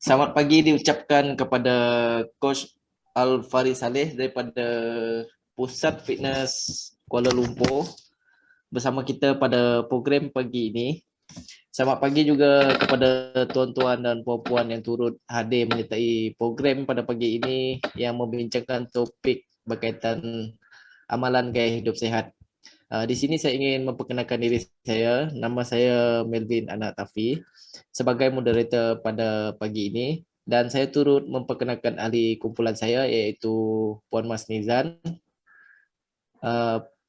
Selamat pagi diucapkan kepada Coach Al-Fari Saleh daripada Pusat Fitness Kuala Lumpur bersama kita pada program pagi ini. Selamat pagi juga kepada tuan-tuan dan puan-puan yang turut hadir menyertai program pada pagi ini yang membincangkan topik berkaitan amalan gaya hidup sihat. Di sini saya ingin memperkenalkan diri saya. Nama saya Melvin Anak Tafi sebagai moderator pada pagi ini dan saya turut memperkenalkan ahli kumpulan saya iaitu Puan Mas Nizan,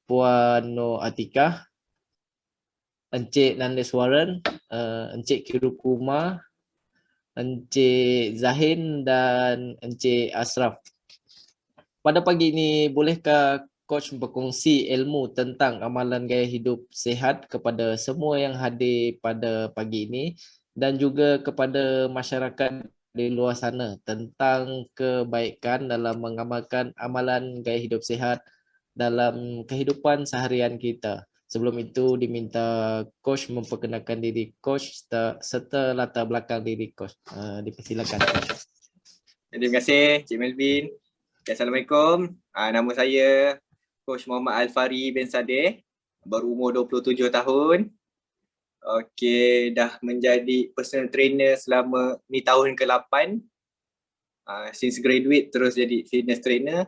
Puan Nur Atikah, Encik Nandeswaran, Encik Kirukuma, Encik Zahin dan Encik Ashraf. Pada pagi ini, bolehkah Coach berkongsi ilmu tentang amalan gaya hidup sihat kepada semua yang hadir pada pagi ini dan juga kepada masyarakat di luar sana tentang kebaikan dalam mengamalkan amalan gaya hidup sihat dalam kehidupan seharian kita. Sebelum itu diminta Coach memperkenalkan diri Coach serta latar belakang diri Coach. Dipersilakan Coach. Terima kasih Cik Melvin. Assalamualaikum. Nama saya Coach Muhammad Al-Fari bin Sadeh. Baru umur 27 tahun. Okey, dah menjadi personal trainer selama ni tahun ke-8. Since graduate terus jadi fitness trainer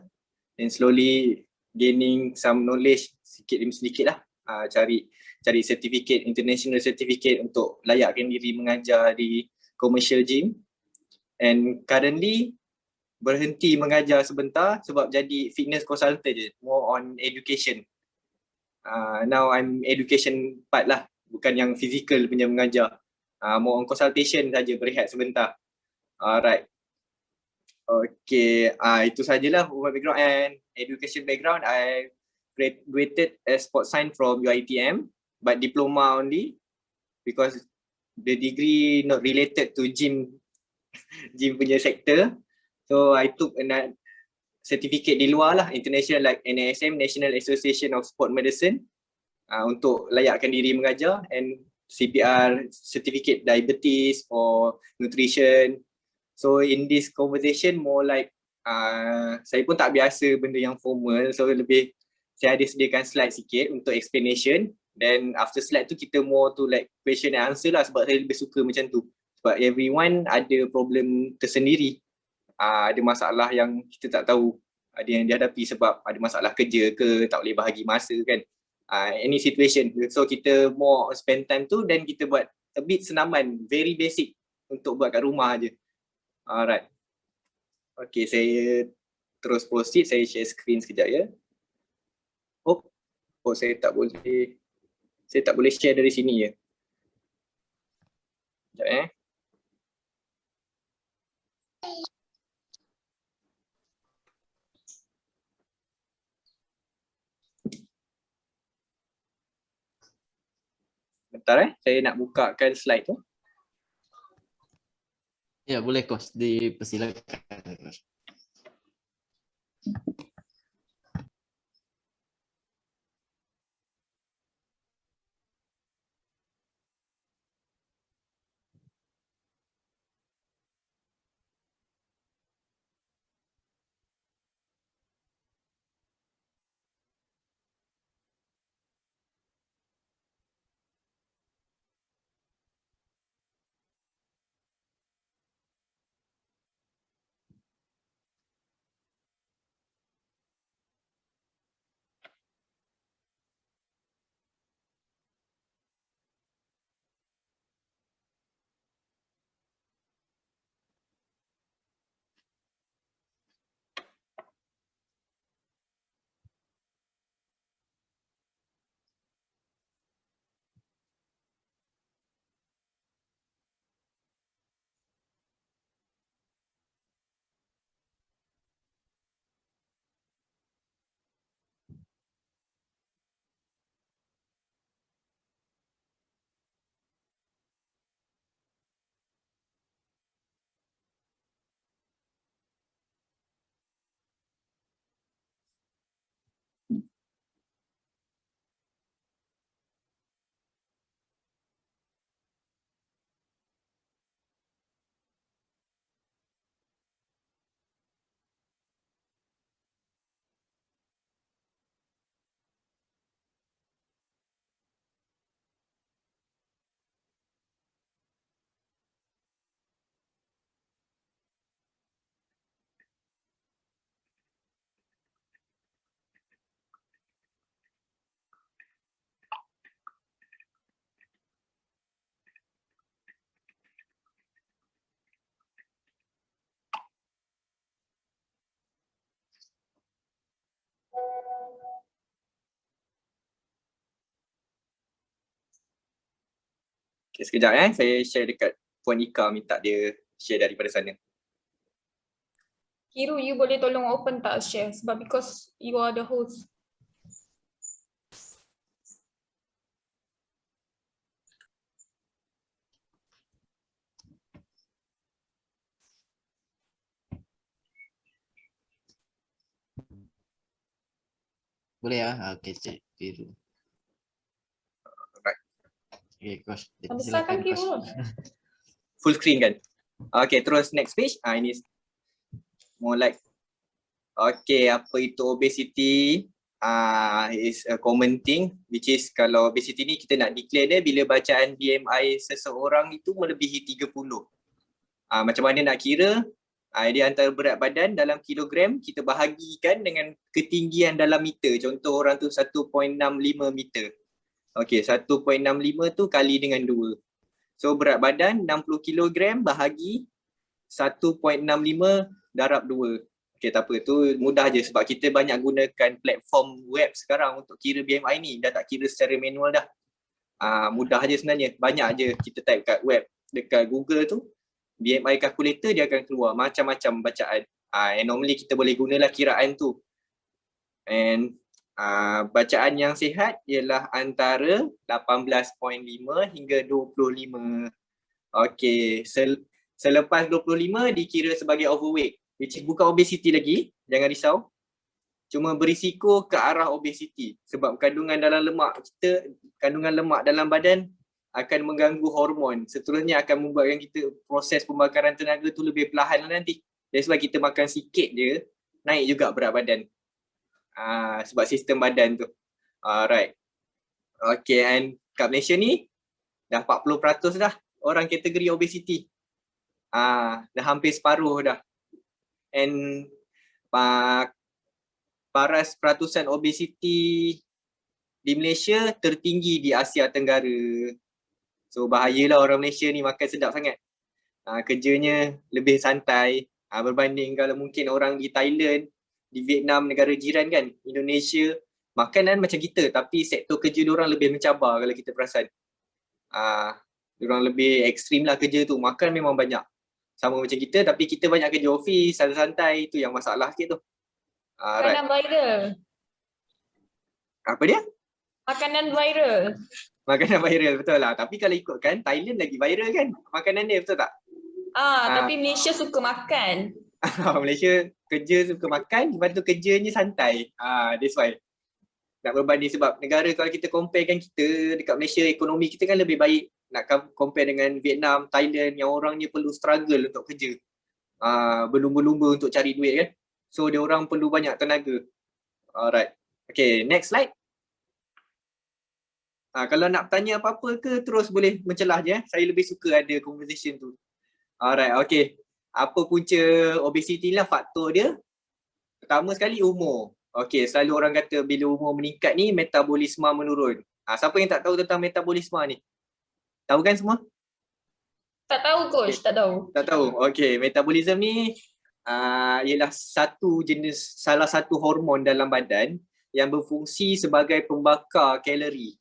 and slowly gaining some knowledge sikit demi sedikit lah. Cari certificate, international certificate untuk layakkan diri mengajar di commercial gym. And currently berhenti mengajar sebentar sebab jadi fitness consultant je, more on education. Now I'm education part lah, bukan yang physical punya mengajar. More on consultation saja, berehat sebentar. Alright. Okay, itu sajalah my background and education background. I graduated as sports science from UiTM, but diploma only because the degree not related to gym punya sector. So I took a certificate di luar lah, international like NASM, National Association of Sport Medicine, untuk layakkan diri mengajar, and CPR, certificate diabetes for nutrition. So in this conversation more like saya pun tak biasa benda yang formal, so lebih saya ada sediakan slide sikit untuk explanation, then after slide tu kita more to like question and answer lah, sebab saya lebih suka macam tu. Sebab everyone ada problem tersendiri. Ada masalah yang kita tak tahu, ada yang dihadapi sebab ada masalah kerja ke, tak boleh bahagi masa kan, any situation. So kita more spend time tu dan kita buat a bit senaman, very basic untuk buat kat rumah je. Alright. Okay, saya terus proceed, saya share screen sekejap ya. Oh saya tak boleh share dari sini ya. Sekejap Bentar saya nak bukakan slide tu. Ya, boleh Coach, dipersilakan. Okay, sekejap saya share dekat Puan Ika, minta dia share daripada sana. Kiru, you boleh tolong open tak share sebab because you are the host. Boleh ah? Okay, cek biru. Right. Okay, coach. Besarkan Silakan, coach. Kiru. Full screen kan? Okay, terus next page. Ini more like, okay, apa itu obesity? Is a common thing, which is kalau obesity ni kita nak declare dia bila bacaan BMI seseorang itu melebihi 30. Macam mana nak kira? Dia antara berat badan dalam kilogram, kita bahagikan dengan ketinggian dalam meter. Contoh orang tu 1.65 meter. Okay, 1.65 tu kali dengan 2. So berat badan 60 kilogram bahagi 1.65 darab 2. Okay, tak apa, tu mudah je sebab kita banyak gunakan platform web sekarang untuk kira BMI ni. Dah tak kira secara manual dah. Mudah je sebenarnya. Banyak je kita type kat web, dekat Google tu, BMI calculator dia akan keluar macam-macam bacaan. And normally kita boleh gunalah kiraan tu. And bacaan yang sihat ialah antara 18.5 hingga 25. Okay, selepas 25 dikira sebagai overweight, which is bukan obesity lagi, jangan risau. Cuma berisiko ke arah obesity sebab kandungan lemak dalam badan akan mengganggu hormon. Seterusnya akan membuatkan kita proses pembakaran tenaga tu lebih perlahan nanti. Jadi sebab kita makan sikit je, naik juga berat badan. Sebab sistem badan tu. Alright. Okay, and kat Malaysia ni dah 40% dah orang kategori obesity. Dah hampir separuh dah. And paras peratusan obesity di Malaysia tertinggi di Asia Tenggara. So bahayalah orang Malaysia ni makan sedap sangat. Kerjanya lebih santai berbanding kalau mungkin orang di Thailand, di Vietnam, negara jiran kan, Indonesia, makanan macam kita tapi sektor kerja diorang lebih mencabar kalau kita perasan. Diorang lebih ekstrim lah kerja tu, makan memang banyak. Sama macam kita tapi kita banyak kerja office, santai-santai, tu yang masalah sikit tu. Makanan viral. Apa dia? Makanan viral. Makanan viral, betul lah. Tapi kalau ikutkan, Thailand lagi viral kan makanan dia, betul tak? Tapi Malaysia suka makan. Malaysia kerja suka makan, lepas tu kerjanya santai. That's why. Nak berbanding sebab negara kalau kita comparekan kita dekat Malaysia, ekonomi kita kan lebih baik. Nak compare dengan Vietnam, Thailand yang orangnya perlu struggle untuk kerja. Berlumba-lumba untuk cari duit kan. So dia orang perlu banyak tenaga. Alright. Okay, next slide. Kalau nak tanya apa-apa ke terus boleh mencelah je. Saya lebih suka ada conversation tu. Alright, okay. Apa punca obesity lah, faktor dia? Pertama sekali umur. Okay, selalu orang kata bila umur meningkat ni metabolisme menurun. Siapa yang tak tahu tentang metabolisme ni? Tahu kan semua? Tak tahu coach, tak tahu. Tak tahu. Okay, metabolisme ni ialah salah satu hormon dalam badan yang berfungsi sebagai pembakar kalori.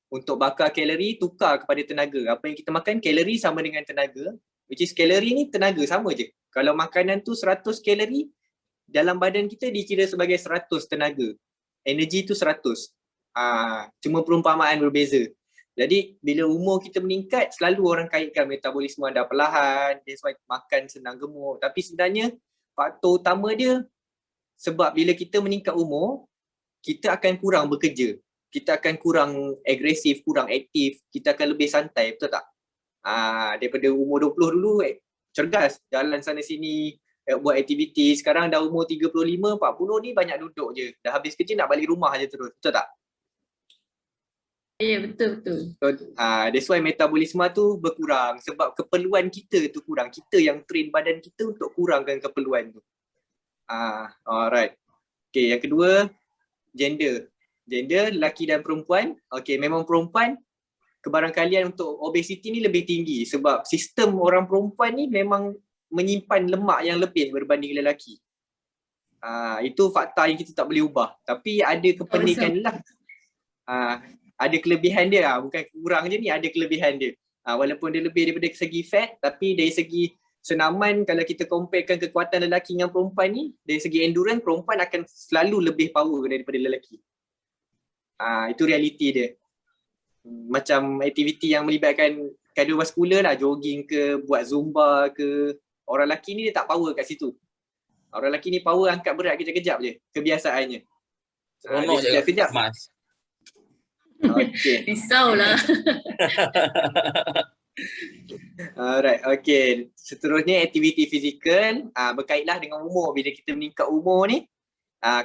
Untuk bakar kalori tukar kepada tenaga. Apa yang kita makan, kalori sama dengan tenaga. Which is kalori ni tenaga sama je. Kalau makanan tu 100 kalori, dalam badan kita dikira sebagai 100 tenaga. Energi tu 100. Cuma perumpamaan berbeza. Jadi bila umur kita meningkat, selalu orang kaitkan metabolisme dah perlahan, that's why makan senang gemuk. Tapi sebenarnya faktor utama dia sebab bila kita meningkat umur, kita akan kurang bekerja. Kita akan kurang agresif, kurang aktif, kita akan lebih santai, betul tak? Daripada umur 20 dulu cergas, jalan sana sini, buat aktiviti. Sekarang dah umur 35, 40 ni banyak duduk je. Dah habis kerja nak balik rumah je terus, betul tak? Ya, betul-betul. So, that's why metabolisme tu berkurang sebab keperluan kita tu kurang. Kita yang train badan kita untuk kurangkan keperluan tu. Alright. Okay, yang kedua, gender. Gender, lelaki dan perempuan. Okay, memang perempuan kebarangkalian untuk obesity ni lebih tinggi sebab sistem orang perempuan ni memang menyimpan lemak yang lebih berbanding lelaki. Itu fakta yang kita tak boleh ubah. Tapi ada kepenikan lah. ada kelebihan dia bukan kurang je ni, ada kelebihan dia. Walaupun dia lebih daripada segi fat, tapi dari segi senaman kalau kita comparekan kekuatan lelaki dengan perempuan ni, dari segi endurance perempuan akan selalu lebih power daripada lelaki. Itu realiti dia. Macam aktiviti yang melibatkan kardiovaskular lah, jogging ke, buat zumba ke, orang lelaki ni dia tak power kat situ. Orang lelaki ni power angkat berat kejap-kejap je, kebiasaannya. Seronok je kejap. Mas. Okay. Risaulah. Alright, okay. Seterusnya aktiviti fizikal, berkaitlah dengan umur. Bila kita meningkat umur ni,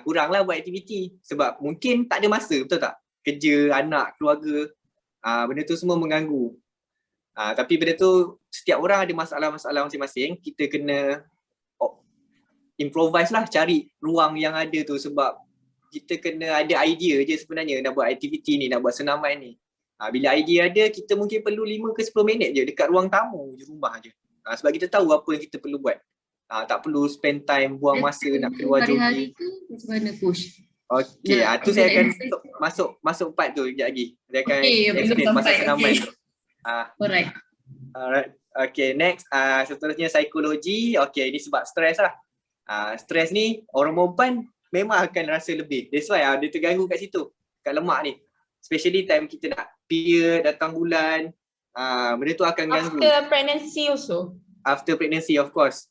kuranglah buat aktiviti. Sebab mungkin tak ada masa, betul tak? Kerja, anak, keluarga, benda tu semua mengganggu. Tapi benda tu, setiap orang ada masalah-masalah masing-masing. Kita kena improvise lah, cari ruang yang ada tu. Sebab kita kena ada idea je sebenarnya nak buat aktiviti ni, nak buat senaman ni. Bila idea ada, kita mungkin perlu 5 ke 10 minit je dekat ruang tamu je, rumah je. Sebab kita tahu apa yang kita perlu buat. Tak perlu spend time, buang masa nak keluar hari-hari jogging. tu macam mana coach? Okay, tu saya akan masuk part tu sekejap lagi. Saya akan explain pasal senaman tu. Alright. Alright. Okay, next. Seterusnya psikologi. Okay, ini sebab stres lah. Stres ni, orang perempuan memang akan rasa lebih. That's why dia terganggu kat situ, kat lemak ni. Especially time kita nak period, datang bulan. Benda tu akan ganggu. After pregnancy also. After pregnancy, of course.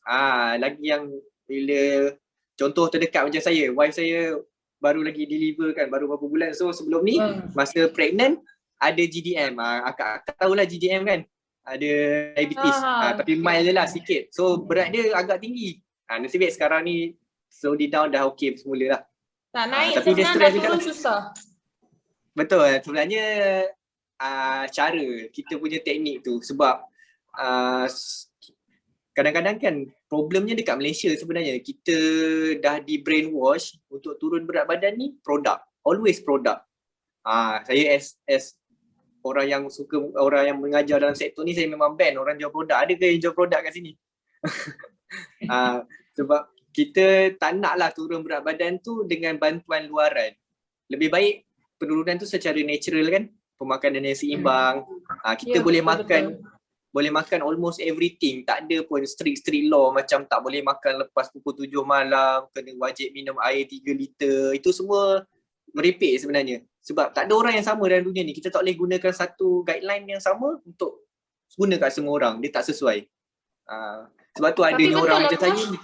Lagi yang bila contoh terdekat macam saya, wife saya baru lagi deliver kan, baru beberapa bulan. So sebelum ni, masa pregnant, ada GDM. Akak tahulah GDM kan, ada diabetes. Tapi mild je lah sikit. So berat dia agak tinggi. Nasib baik sekarang ni slowly down, dah okay semula lah. Tak naik tapi dia senang, stres dah juga. turun susah. Betul, sebenarnya cara kita punya teknik tu. Sebab kadang-kadang kan problemnya dekat Malaysia sebenarnya. Kita dah di brainwash untuk turun berat badan ni produk, always produk. Saya as orang yang suka, orang yang mengajar dalam sektor ni, saya memang ban orang jual produk. Ada ke yang jual produk kat sini? Sebab kita tak naklah turun berat badan tu dengan bantuan luaran. Lebih baik penurunan tu secara natural kan, pemakanan yang seimbang. Kita boleh makan almost everything. Tak ada pun strict law macam tak boleh makan lepas pukul 7 malam, kena wajib minum air 3 liter. Itu semua merepek sebenarnya. Sebab tak ada orang yang sama dalam dunia ni. Kita tak boleh gunakan satu guideline yang sama untuk guna kat semua orang. Dia tak sesuai. Sebab tu adanya orang macam saya ni.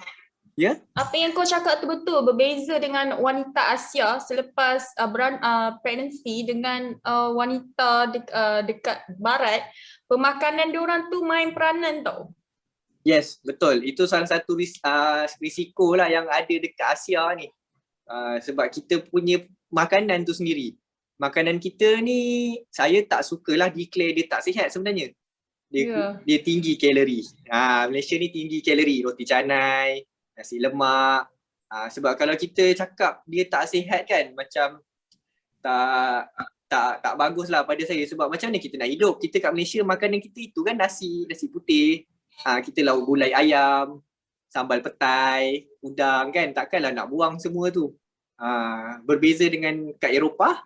Ya? Apa yang kau cakap tu betul. Berbeza dengan wanita Asia selepas pregnancy dengan wanita dekat barat. Pemakanan diorang tu main peranan tau. Yes, betul. Itu salah satu risiko lah yang ada dekat Asia ni. Sebab kita punya makanan tu sendiri. Makanan kita ni, saya tak sukalah declare dia tak sihat sebenarnya. Dia tinggi kalori. Malaysia ni tinggi kalori. Roti canai, nasi lemak. Sebab kalau kita cakap dia tak sihat kan, macam tak bagus lah pada saya. Sebab macam mana kita nak hidup? Kita kat Malaysia makanan kita itu kan nasi putih. Kita lauk gulai ayam, sambal petai, udang kan. Takkanlah nak buang semua tu. Berbeza dengan kat Eropah,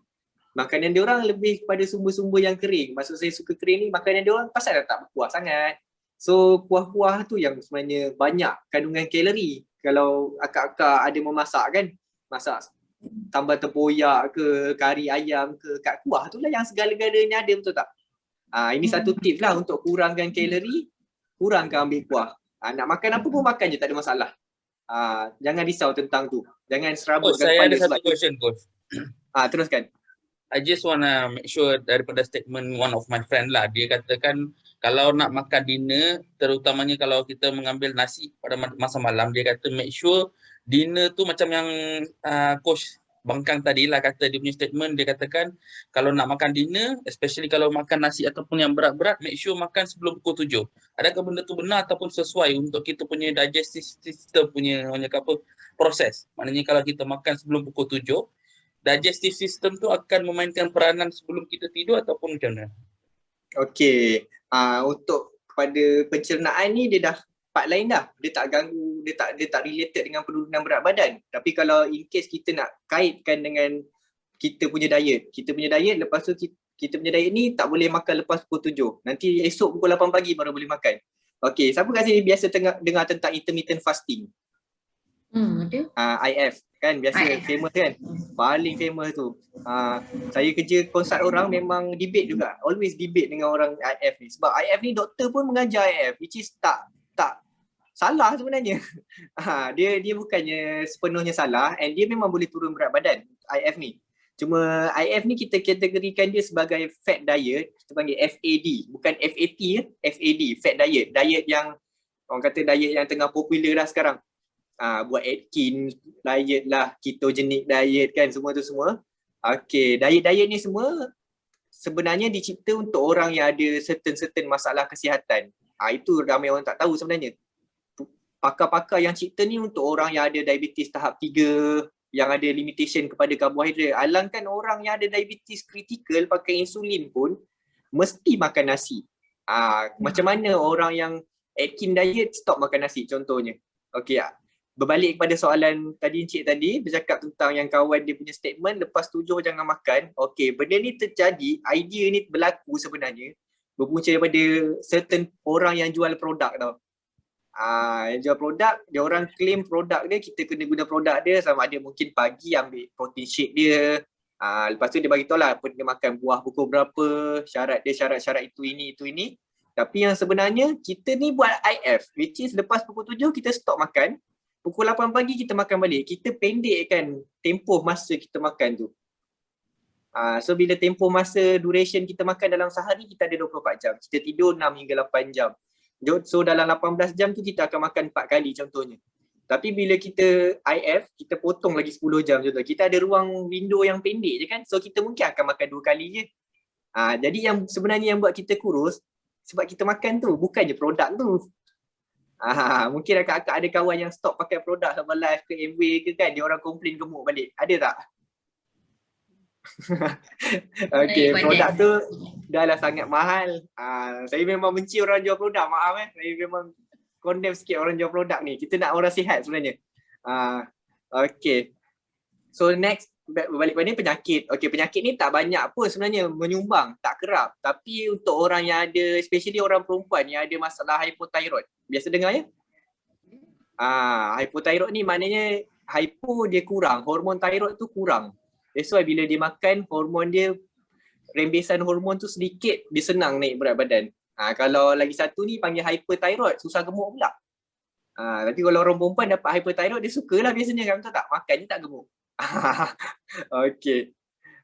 makanan dia orang lebih kepada sumber-sumber yang kering. Maksud saya suka kering ni, makanan dia orang pasal dah tak berkuah sangat. So kuah-kuah tu yang sebenarnya banyak kandungan kalori. Kalau akak-akak ada memasak kan, masak tambah tempoyak ke, kari ayam ke, kat kuah tu lah yang segala-galanya ada, betul tak? Ini satu tips lah untuk kurangkan kalori, kurangkan ambil kuah. Nak makan apa pun makan je, tak ada masalah. Jangan risau tentang tu. Jangan serabutkan saya ada kepala satu question, Coach. Teruskan. I just wanna make sure daripada statement one of my friend lah, dia katakan kalau nak makan dinner, terutamanya kalau kita mengambil nasi pada masa malam, dia kata make sure dinner tu macam yang Coach Bangkang tadi lah kata dia punya statement, dia katakan kalau nak makan dinner, especially kalau makan nasi ataupun yang berat-berat, make sure makan sebelum pukul 7. Adakah benda tu benar ataupun sesuai untuk kita punya digestive system punya proses? Maknanya kalau kita makan sebelum pukul 7, digestive system tu akan memainkan peranan sebelum kita tidur ataupun macam mana? Okey, untuk kepada pencernaan ni dia dah part lain dah. Dia tak ganggu, dia tak related dengan penurunan berat badan. Tapi kalau in case kita nak kaitkan dengan kita punya diet lepas tu kita punya diet ni tak boleh makan lepas pukul 7. Nanti esok pukul 8 pagi baru boleh makan. Okey, siapa kat sini biasa dengar tentang intermittent fasting? Ada. IF kan biasa IF. famous kan. Paling famous tu. Saya kerja consult orang memang debate juga. Always debate dengan orang IF ni. Sebab IF ni doktor pun mengajar IF which is tak salah sebenarnya. Dia bukannya sepenuhnya salah and dia memang boleh turun berat badan IF ni. Cuma IF ni kita kategorikan dia sebagai fat diet, kita panggil FAD, bukan FAT ya, FAD, fat diet. Diet yang orang kata diet yang tengah popular lah sekarang. Buat Atkins diet lah, ketogenic diet kan, semua tu semua. Okay, diet-diet ni semua sebenarnya dicipta untuk orang yang ada certain masalah kesihatan. Itu ramai orang tak tahu sebenarnya. Pakar-pakar yang cipta ni untuk orang yang ada diabetes tahap 3, yang ada limitation kepada karbohidrat. Alangkan orang yang ada diabetes kritikal pakai insulin pun mesti makan nasi. Macam mana orang yang Atkins diet stop makan nasi contohnya. Okey, berbalik kepada soalan tadi Encik tadi bercakap tentang yang kawan dia punya statement lepas 7 jangan makan. Okey, benda ni terjadi, idea ni berlaku sebenarnya berpunca daripada certain orang yang jual produk tau. Yang jual produk, dia orang claim produk dia, kita kena guna produk dia. Sama ada mungkin pagi ambil protein shake dia, lepas tu dia bagi tahu lah dia makan buah pukul berapa, syarat dia syarat-syarat itu ini. Tapi yang sebenarnya kita ni buat IF which is lepas pukul 7 kita stop makan, pukul 8 pagi kita makan balik. Kita pendekkan tempoh masa kita makan tu. So bila tempoh masa duration kita makan dalam sehari kita ada 24 jam. Kita tidur 6 hingga 8 jam. So dalam 18 jam tu kita akan makan 4 kali contohnya. Tapi bila kita IF, kita potong lagi 10 jam contoh. Kita ada ruang window yang pendek je kan. So kita mungkin akan makan 2 kali je. Jadi yang sebenarnya yang buat kita kurus sebab kita makan tu, bukannya produk tu. Mungkin akak-akak ada kawan yang stop pakai produk Herbalife ke MW ke kan, dia orang komplain gemuk balik. Ada tak? Okay, produk tu dah lah sangat mahal. Saya memang benci orang jual produk, maaf saya memang condemn sikit orang jual produk ni. Kita nak orang sihat sebenarnya. Okay. So next, balik pada ni penyakit. Okay, penyakit ni tak banyak pun sebenarnya menyumbang, tak kerap. Tapi untuk orang yang ada, especially orang perempuan yang ada masalah hypothyroid. Biasa dengar ya? Hypothyroid ni maknanya hypo dia kurang, hormon thyroid tu kurang. That's why bila dia makan, hormon dia, rembesan hormon tu sedikit, dia senang naik berat badan. Kalau lagi satu ni panggil hyperthyroid, susah gemuk pula. Tapi kalau orang perempuan dapat hyperthyroid, dia sukalah biasanya kan, betul tak? Makan je tak gemuk. Okay.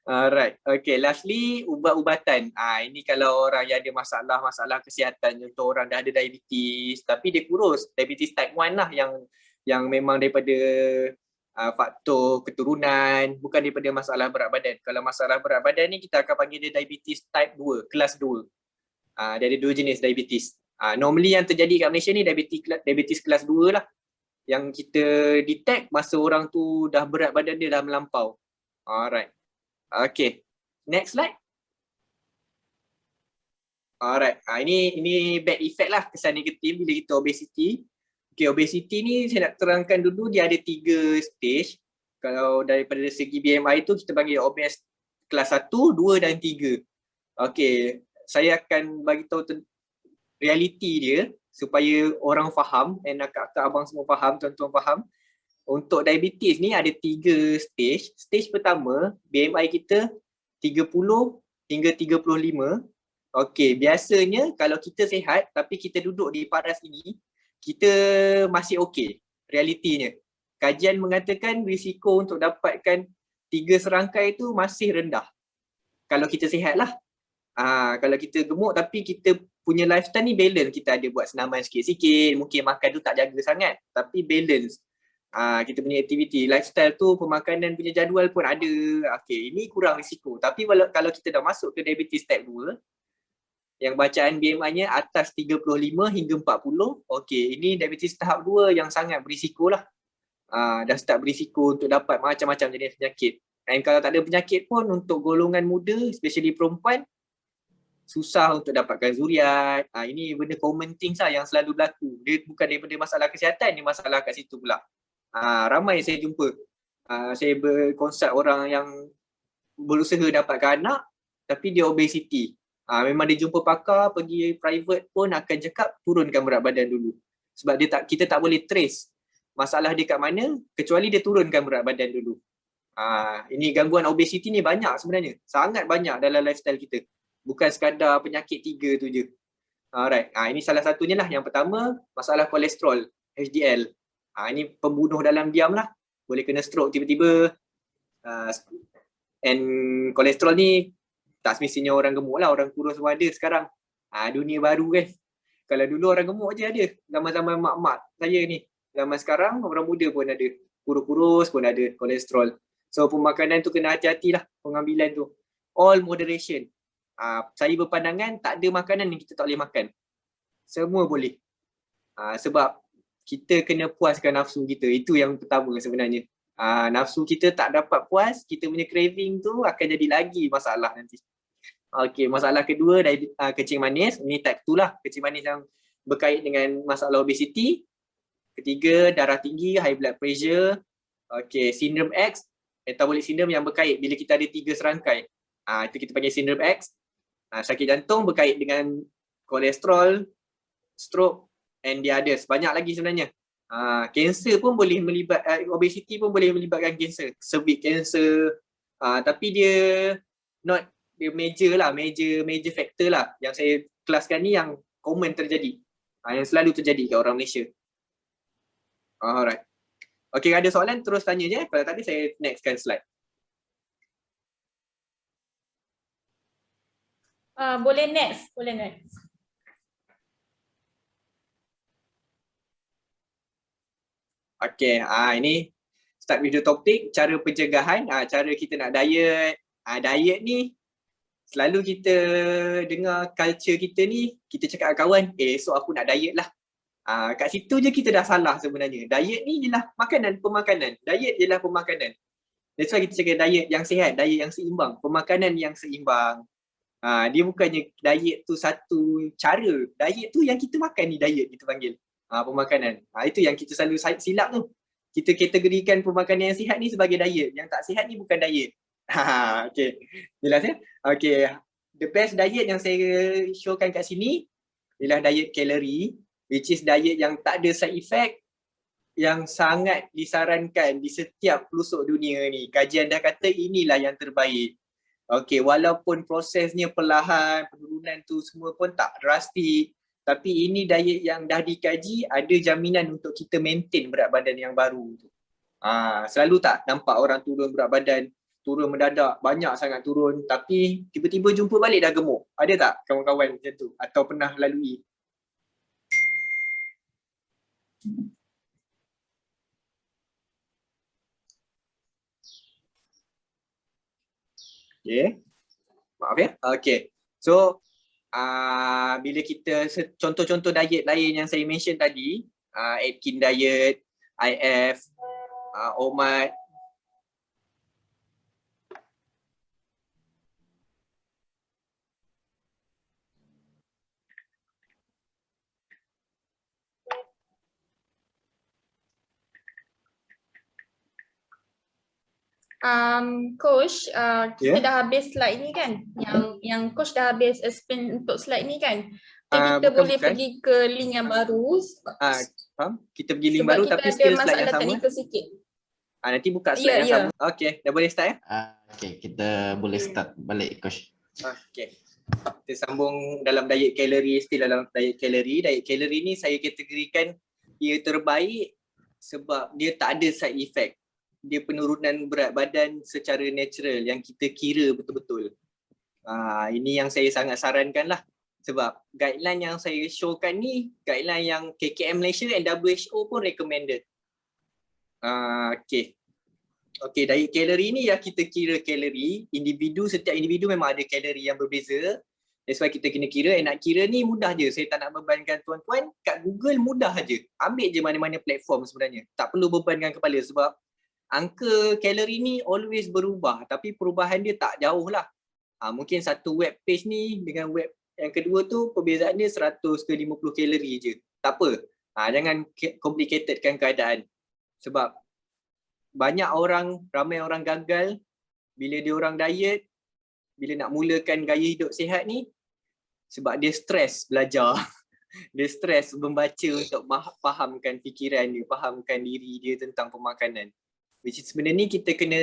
Alright. Okay, lastly ubat-ubatan. Ini kalau orang yang ada masalah kesihatan, contoh orang dah ada diabetes, tapi dia kurus, diabetes type 1 lah yang memang daripada faktor keturunan, bukan daripada masalah berat badan. Kalau masalah berat badan ni kita akan panggil dia diabetes type 2, kelas 2. Dia ada 2 jenis diabetes. Normally yang terjadi kat Malaysia ni diabetes kelas 2 lah. Yang kita detect masa orang tu dah berat badan dia dah melampau. Alright. Okay. Next slide. Alright. Ini bad effect lah, kesan negatif bila kita obesity. Okay, obesity ni saya nak terangkan dulu, dia ada 3 stage. Kalau daripada segi BMI tu kita panggil obes kelas 1, 2 dan 3. Okay, saya akan bagi tahu realiti dia supaya orang faham dan akak-akak abang semua faham, tuan-tuan faham. Untuk diabetes ni ada 3 stage. Stage pertama, BMI kita 30 hingga 35. Okay, biasanya kalau kita sihat tapi kita duduk di paras ini, kita masih okey realitinya. Kajian mengatakan risiko untuk dapatkan 3 serangkai itu masih rendah. Kalau kita sihat lah. Kalau kita gemuk tapi kita punya lifestyle ni balance, kita ada buat senaman sikit-sikit, mungkin makan tu tak jaga sangat, tapi balance. Kita punya aktiviti, lifestyle tu, pemakanan punya jadual pun ada. Okay, ini kurang risiko. Tapi kalau kita dah masuk ke diabetes type 2, yang bacaan BMI-nya atas 35 hingga 40, okey, ini diabetes tahap 2 yang sangat berisiko lah. Dah start berisiko untuk dapat macam-macam jenis penyakit. Dan kalau tak ada penyakit pun untuk golongan muda, especially perempuan, susah untuk dapatkan zuriat. Ini benda common things lah yang selalu berlaku. Dia bukan daripada masalah kesihatan, dia masalah kat situ pula. Ramai saya jumpa. Saya berkonsult orang yang berusaha dapatkan anak, tapi dia obesity. Memang dia jumpa pakar, pergi private pun akan cakap turunkan berat badan dulu. Sebab kita tak boleh trace masalah dia kat mana kecuali dia turunkan berat badan dulu. Ini gangguan obesity ni banyak sebenarnya. Sangat banyak dalam lifestyle kita. Bukan sekadar penyakit 3 tu je. Alright. Ini salah satunya lah. Yang pertama, masalah kolesterol, HDL. Ini pembunuh dalam diam lah. Boleh kena stroke tiba-tiba. And kolesterol ni tak semestinya orang gemuk lah. Orang kurus pun ada sekarang. Dunia baru kan. Kalau dulu orang gemuk je ada. Zaman-zaman mak-mak saya ni. Zaman sekarang orang muda pun ada. Kurus-kurus pun ada kolesterol. So pemakanan tu kena hati-hatilah pengambilan tu. All moderation. Saya berpandangan tak ada makanan yang kita tak boleh makan. Semua boleh. Sebab kita kena puaskan nafsu kita. Itu yang pertama sebenarnya. Nafsu kita tak dapat puas, kita punya craving tu akan jadi lagi masalah nanti. Okey, masalah kedua dari kencing manis. Ini type 2 lah. Kencing manis yang berkait dengan masalah obesity. Ketiga, darah tinggi, high blood pressure. Okey, sindrom X. Metabolic syndrome yang berkait bila kita ada 3 serangkai. Itu kita panggil sindrom X. Sakit jantung berkait dengan kolesterol, stroke and the others. Banyak lagi sebenarnya. Kanser pun boleh obesity pun boleh melibatkan kanser. Cervix cancer. Tapi dia major lah, major factor lah. Yang saya kelaskan ni yang common terjadi. Yang selalu terjadi kat orang Malaysia. Alright. Okey, ada soalan terus tanya je. Kalau tadi saya nextkan slide. Boleh next. Okey, ini start with the topic, cara pencegahan, cara kita nak diet. Diet ni selalu kita dengar culture kita ni, kita cakap kawan, esok aku nak diet lah. Kat situ je kita dah salah sebenarnya. Diet ni ialah pemakanan. Diet ialah pemakanan. That's why kita cakap diet yang sihat, diet yang seimbang, pemakanan yang seimbang. Dia bukannya diet tu satu cara. Diet tu yang kita makan ni diet kita panggil. Pemakanan. Itu yang kita selalu silap tu. Kita kategorikan pemakanan yang sihat ni sebagai diet. Yang tak sihat ni bukan diet. Okay. Jelas ya? Okay. The best diet yang saya showkan kat sini ialah diet kalori, which is diet yang tak ada side effect, yang sangat disarankan di setiap pelosok dunia ni. Kajian dah kata inilah yang terbaik. Okay, walaupun prosesnya perlahan, penurunan tu semua pun tak drastik, tapi ini diet yang dah dikaji, ada jaminan untuk kita maintain berat badan yang baru tu. Selalu tak nampak orang turun berat badan, turun mendadak, banyak sangat turun, tapi tiba-tiba jumpa balik dah gemuk. Ada tak kawan-kawan macam tu? Atau pernah lalui? Okay. Maaf ya. Okay. So, bila kita contoh-contoh diet lain yang saya mention tadi, Atkins diet, IF, OMAD. Coach, kita Yeah. dah habis slide ni kan? Yang coach dah habis explain untuk slide ni kan? Kita Bukan. boleh pergi ke link yang baru. Faham? Kita pergi link Sebab baru kita tapi ada still slide masalah yang sama. teknikal sikit. Nanti buka slide yang sama. Okay, dah boleh start ya? Okay, kita boleh start balik coach. Okay. Kita sambung dalam diet kalori, still dalam diet kalori. Diet kalori ni saya kategorikan ia terbaik sebab dia tak ada side effect. Dia penurunan berat badan secara natural yang kita kira betul-betul. Ini yang saya sangat sarankan lah. Sebab guideline yang saya showkan ni, guideline yang KKM Malaysia and WHO pun recommended. Okay. Okay, diet kalori ni ya kita kira kalori. Setiap individu memang ada kalori yang berbeza. That's why kita kena kira. Nak kira ni mudah je. Saya tak nak bebankan tuan-tuan. Kat Google mudah je. Ambil je mana-mana platform sebenarnya. Tak perlu bebankan kepala sebab angka kalori ni always berubah. Tapi perubahan dia tak jauh lah. Mungkin satu web page ni dengan web yang kedua tu perbezaannya 100 ke 50 kalori je. Tak apa. Jangan complicatedkan keadaan. Sebab ramai orang gagal bila dia orang diet, bila nak mulakan gaya hidup sihat ni, sebab dia stres belajar. Dia stres membaca untuk fahamkan fikiran dia, fahamkan diri dia tentang pemakanan. Which is sebenarnya kita kena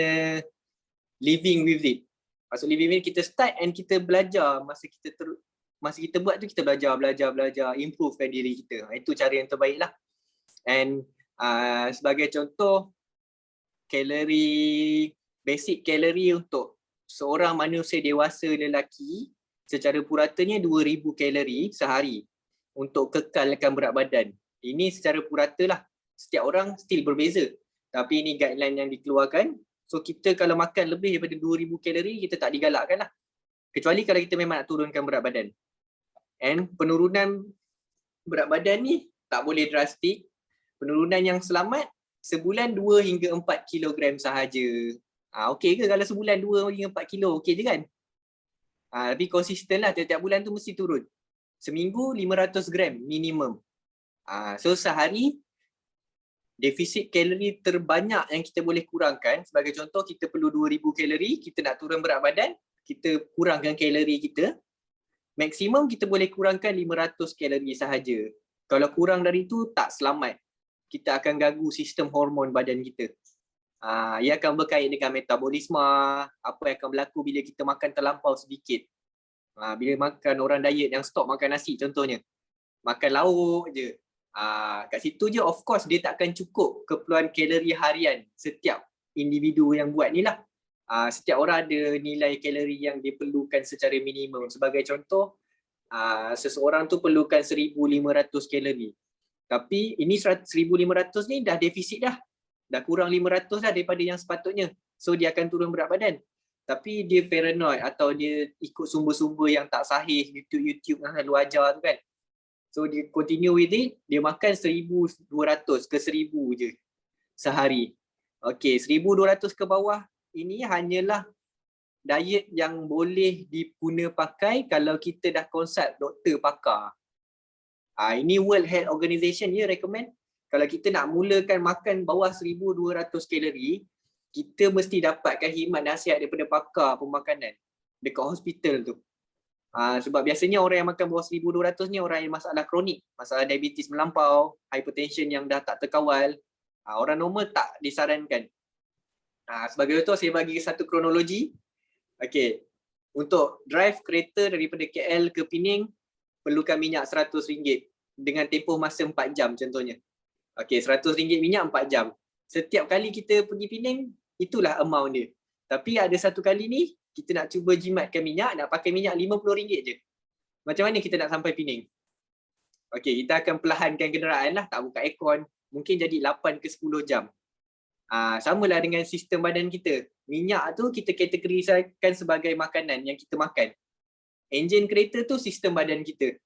living with it. Maksud living with it, kita start and kita belajar masa kita buat tu, kita belajar, improvekan diri kita. Itu cara yang terbaik lah. And sebagai contoh, basic kalori untuk seorang manusia dewasa lelaki secara puratanya 2000 kalori sehari untuk kekalkan berat badan. Ini secara purata lah. Setiap orang still berbeza. Tapi ini guideline yang dikeluarkan. So kita kalau makan lebih daripada 2000 kalori, kita tak digalakkan lah. Kecuali kalau kita memang nak turunkan berat badan. And penurunan berat badan ni tak boleh drastik. Penurunan yang selamat, sebulan 2 hingga 4 kilogram sahaja. Okey ke kalau sebulan 2 hingga 4 kilo? Okey je kan? Tapi konsisten lah, tiap-tiap bulan tu mesti turun. Seminggu 500 gram minimum. So sehari, defisit kalori terbanyak yang kita boleh kurangkan, sebagai contoh kita perlu 2000 kalori, kita nak turun berat badan, kita kurangkan kalori kita. Maksimum kita boleh kurangkan 500 kalori sahaja. Kalau kurang dari itu, tak selamat. Kita akan ganggu sistem hormon badan kita. Ia akan berkait dengan metabolisme, apa yang akan berlaku bila kita makan terlampau sedikit. Bila makan orang diet yang stop makan nasi contohnya, makan lauk je. Kat situ je of course dia tak akan cukup keperluan kalori harian setiap individu yang buat ni lah. Setiap orang ada nilai kalori yang diperlukan secara minimum. Sebagai contoh, seseorang tu perlukan 1500 kalori. Tapi ini 1500 ni dah defisit dah. Dah kurang 500 dah daripada yang sepatutnya. So dia akan turun berat badan. Tapi dia paranoid atau dia ikut sumber-sumber yang tak sahih, YouTube yang selalu ajar tu kan. So dia continue with it, dia makan 1200 ke 1000 je sehari. Okay, 1200 ke bawah ini hanyalah diet yang boleh diguna pakai kalau kita dah consult doktor pakar. Ini World Health Organization ya recommend. Kalau kita nak mulakan makan bawah 1200 kalori, kita mesti dapatkan khidmat nasihat daripada pakar pemakanan dekat hospital tu. Sebab biasanya orang yang makan bawah 1200 ni orang yang masalah kronik, masalah diabetes melampau, hypertension yang dah tak terkawal. Orang normal tak disarankan. Sebagai contoh saya bagi satu kronologi. Okey. Untuk drive kereta daripada KL ke Pening perlukan minyak RM100 dengan tempoh masa 4 jam contohnya. Okey, RM100 minyak 4 jam. Setiap kali kita pergi Pening, itulah amount dia. Tapi ada satu kali ni, kita nak cuba jimatkan minyak, nak pakai minyak RM50 je. Macam mana kita nak sampai Pening? Okey, kita akan perlahankan kenderaan lah, tak buka aircon. Mungkin jadi 8 ke 10 jam. Samalah dengan sistem badan kita. Minyak tu kita kategorikan sebagai makanan yang kita makan. Enjin kereta tu sistem badan kita.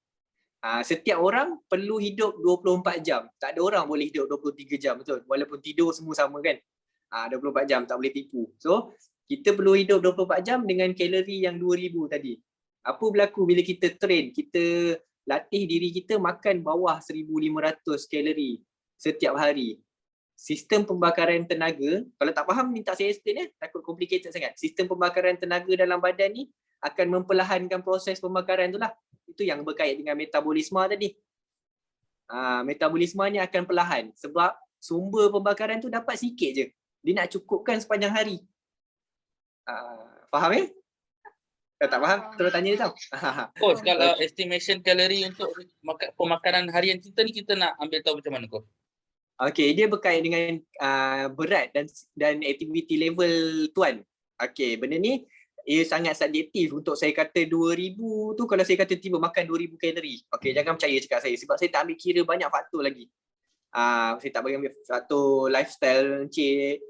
Setiap orang perlu hidup 24 jam. Tak ada orang boleh hidup 23 jam, betul? Walaupun tidur semua sama kan. 24 jam tak boleh tipu. So, kita perlu hidup 24 jam dengan kalori yang 2000 tadi. Apa berlaku bila kita train, kita latih diri kita makan bawah 1500 kalori setiap hari. Sistem pembakaran tenaga, kalau tak faham minta saya explain takut complicated sangat. Sistem pembakaran tenaga dalam badan ni akan memperlahankan proses pembakaran tu lah. Itu yang berkait dengan metabolisme tadi. Metabolisme ni akan perlahan sebab sumber pembakaran tu dapat sikit je. Dia nak cukupkan sepanjang hari. Faham tak faham? Terus tanya dia tau. Coach, kalau estimation kalori untuk pemakanan harian kita ni kita nak ambil tahu macam mana Coach? Okey, dia berkait dengan berat dan aktiviti level tuan. Okey, benda ni ia sangat subjektif. Untuk saya kata 2000 tu, kalau saya kata tiba makan 2000 kalori. Okey, jangan percaya cakap saya sebab saya tak ambil kira banyak faktor lagi. Saya tak bagi ambil faktor lifestyle encik,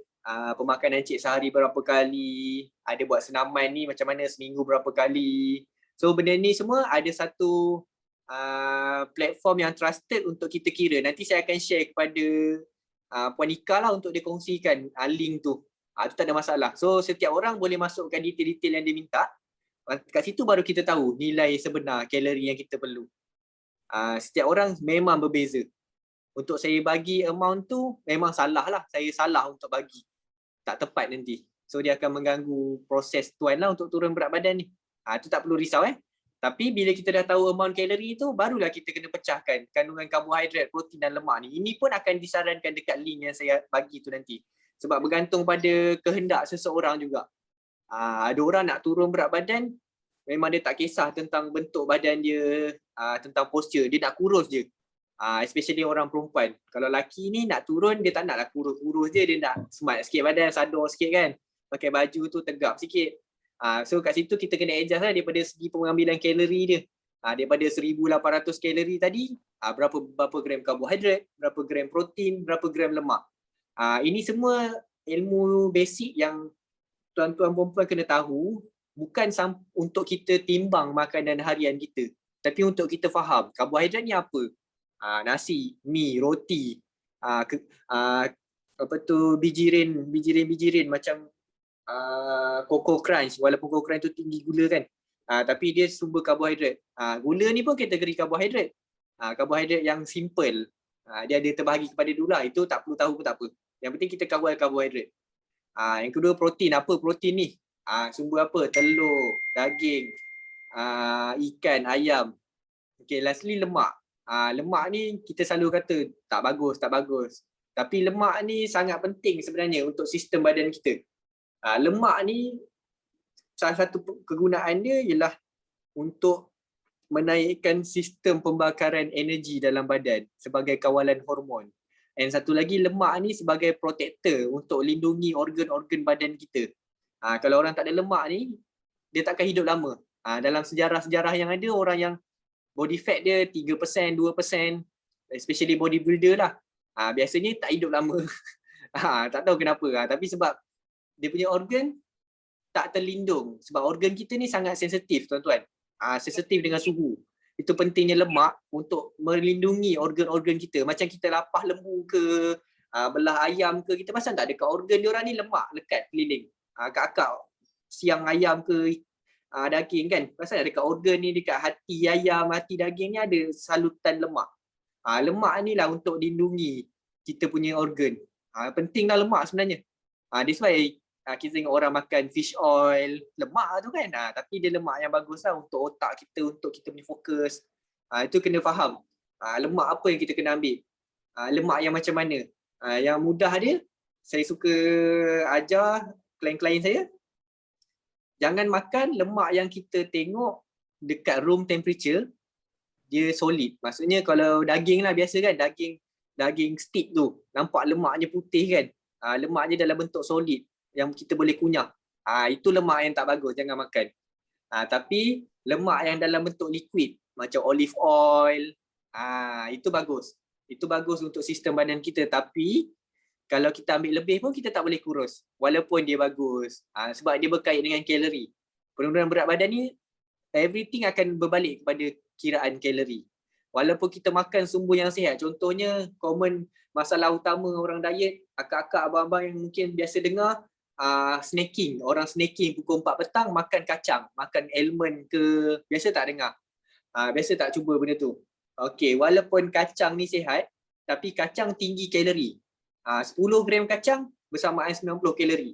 pemakanan encik sehari berapa kali, ada buat senaman ni macam mana seminggu berapa kali. So benda ni semua ada satu platform yang trusted untuk kita kira. Nanti saya akan share kepada Puan Ika lah untuk dia kongsikan link tu. Itu tak ada masalah. So setiap orang boleh masukkan detail-detail yang dia minta. Kat situ baru kita tahu nilai sebenar kalori yang kita perlu. Setiap orang memang berbeza. Untuk saya bagi amount tu memang salah lah. Saya salah untuk bagi. Tak tepat nanti. So dia akan mengganggu proses tuan lah untuk turun berat badan ni. Tu tak perlu risau Tapi bila kita dah tahu amount kalori tu, barulah kita kena pecahkan kandungan karbohidrat, protein dan lemak ni. Ini pun akan disarankan dekat link yang saya bagi tu nanti. Sebab bergantung pada kehendak seseorang juga. Ada orang nak turun berat badan, memang dia tak kisah tentang bentuk badan dia, tentang posture, dia nak kurus je. Especially orang perempuan. Kalau lelaki ni nak turun, dia tak naklah kurus-kurus je, dia nak smart sikit badan, sadar sikit kan. Pakai baju tu tegap sikit. So kat situ kita kena adjust lah daripada segi pengambilan kalori dia. Daripada 1,800 kalori tadi, berapa gram karbohidrat, berapa gram protein, berapa gram lemak. Ini semua ilmu basic yang tuan-tuan perempuan kena tahu, bukan untuk kita timbang makanan harian kita, tapi untuk kita faham karbohidrat ni apa. Nasi, mi, roti, bijirin macam Coco Crunch, walaupun Coco Crunch tu tinggi gula kan, tapi dia sumber karbohidrat. Gula ni pun kategori karbohidrat. Karbohidrat yang simple, dia ada terbahagi kepada dua lah. Itu tak perlu tahu pun tak apa. Yang penting kita kawal karbohidrat. Yang kedua protein. Apa protein ni? Sumber apa? Telur, daging, ikan, ayam. Okay, lastly lemak. Lemak ni kita selalu kata tak bagus. Tapi lemak ni sangat penting sebenarnya untuk sistem badan kita. Lemak ni salah satu kegunaan dia ialah untuk menaikkan sistem pembakaran energi dalam badan sebagai kawalan hormon. Dan satu lagi, lemak ni sebagai protector untuk lindungi organ-organ badan kita. Kalau orang tak ada lemak ni, dia takkan hidup lama. Dalam sejarah-sejarah yang ada, orang yang body fat dia 3%, 2%, especially bodybuilder lah, biasanya tak hidup lama. Tak tahu kenapa. Tapi sebab dia punya organ tak terlindung. Sebab organ kita ni sangat sensitif, tuan-tuan. Sensitif dengan suhu. Itu pentingnya lemak untuk melindungi organ-organ kita. Macam kita lapah lembu ke, belah ayam ke, kita pasang tak dekat organ diorang ni lemak lekat keliling. Akak-akak siang ayam ke, daging kan. Pasal dekat organ ni, dekat hati ayam, hati daging ni ada salutan lemak. Lemak ni lah untuk lindungi kita punya organ. Pentinglah lemak sebenarnya. That's why kita tengok orang makan fish oil, lemak tu kan. Tapi dia lemak yang bagus lah untuk otak kita, untuk kita punya fokus. Itu kena faham. Lemak apa yang kita kena ambil. Lemak yang macam mana. Yang mudah dia, saya suka ajar klien-klien saya. Jangan makan lemak yang kita tengok dekat room temperature, dia solid. Maksudnya kalau daging lah biasa kan, daging steak tu, nampak lemaknya putih kan. Lemaknya dalam bentuk solid yang kita boleh kunyah. Itu lemak yang tak bagus, jangan makan. Tapi lemak yang dalam bentuk liquid macam olive oil, itu bagus. Itu bagus untuk sistem badan kita. Tapi kalau kita ambil lebih pun kita tak boleh kurus walaupun dia bagus. Sebab dia berkait dengan kalori. Penurunan berat badan ni everything akan berbalik kepada kiraan kalori. Walaupun kita makan sumber yang sihat, contohnya common masalah utama orang diet, akak-akak abang-abang yang mungkin biasa dengar, snacking. Orang snacking pukul 4 petang makan kacang, makan almond ke, biasa tak dengar. Biasa tak cuba benda tu. Okey, walaupun kacang ni sihat, tapi kacang tinggi kalori. 10 gram kacang bersamaan 90 kalori.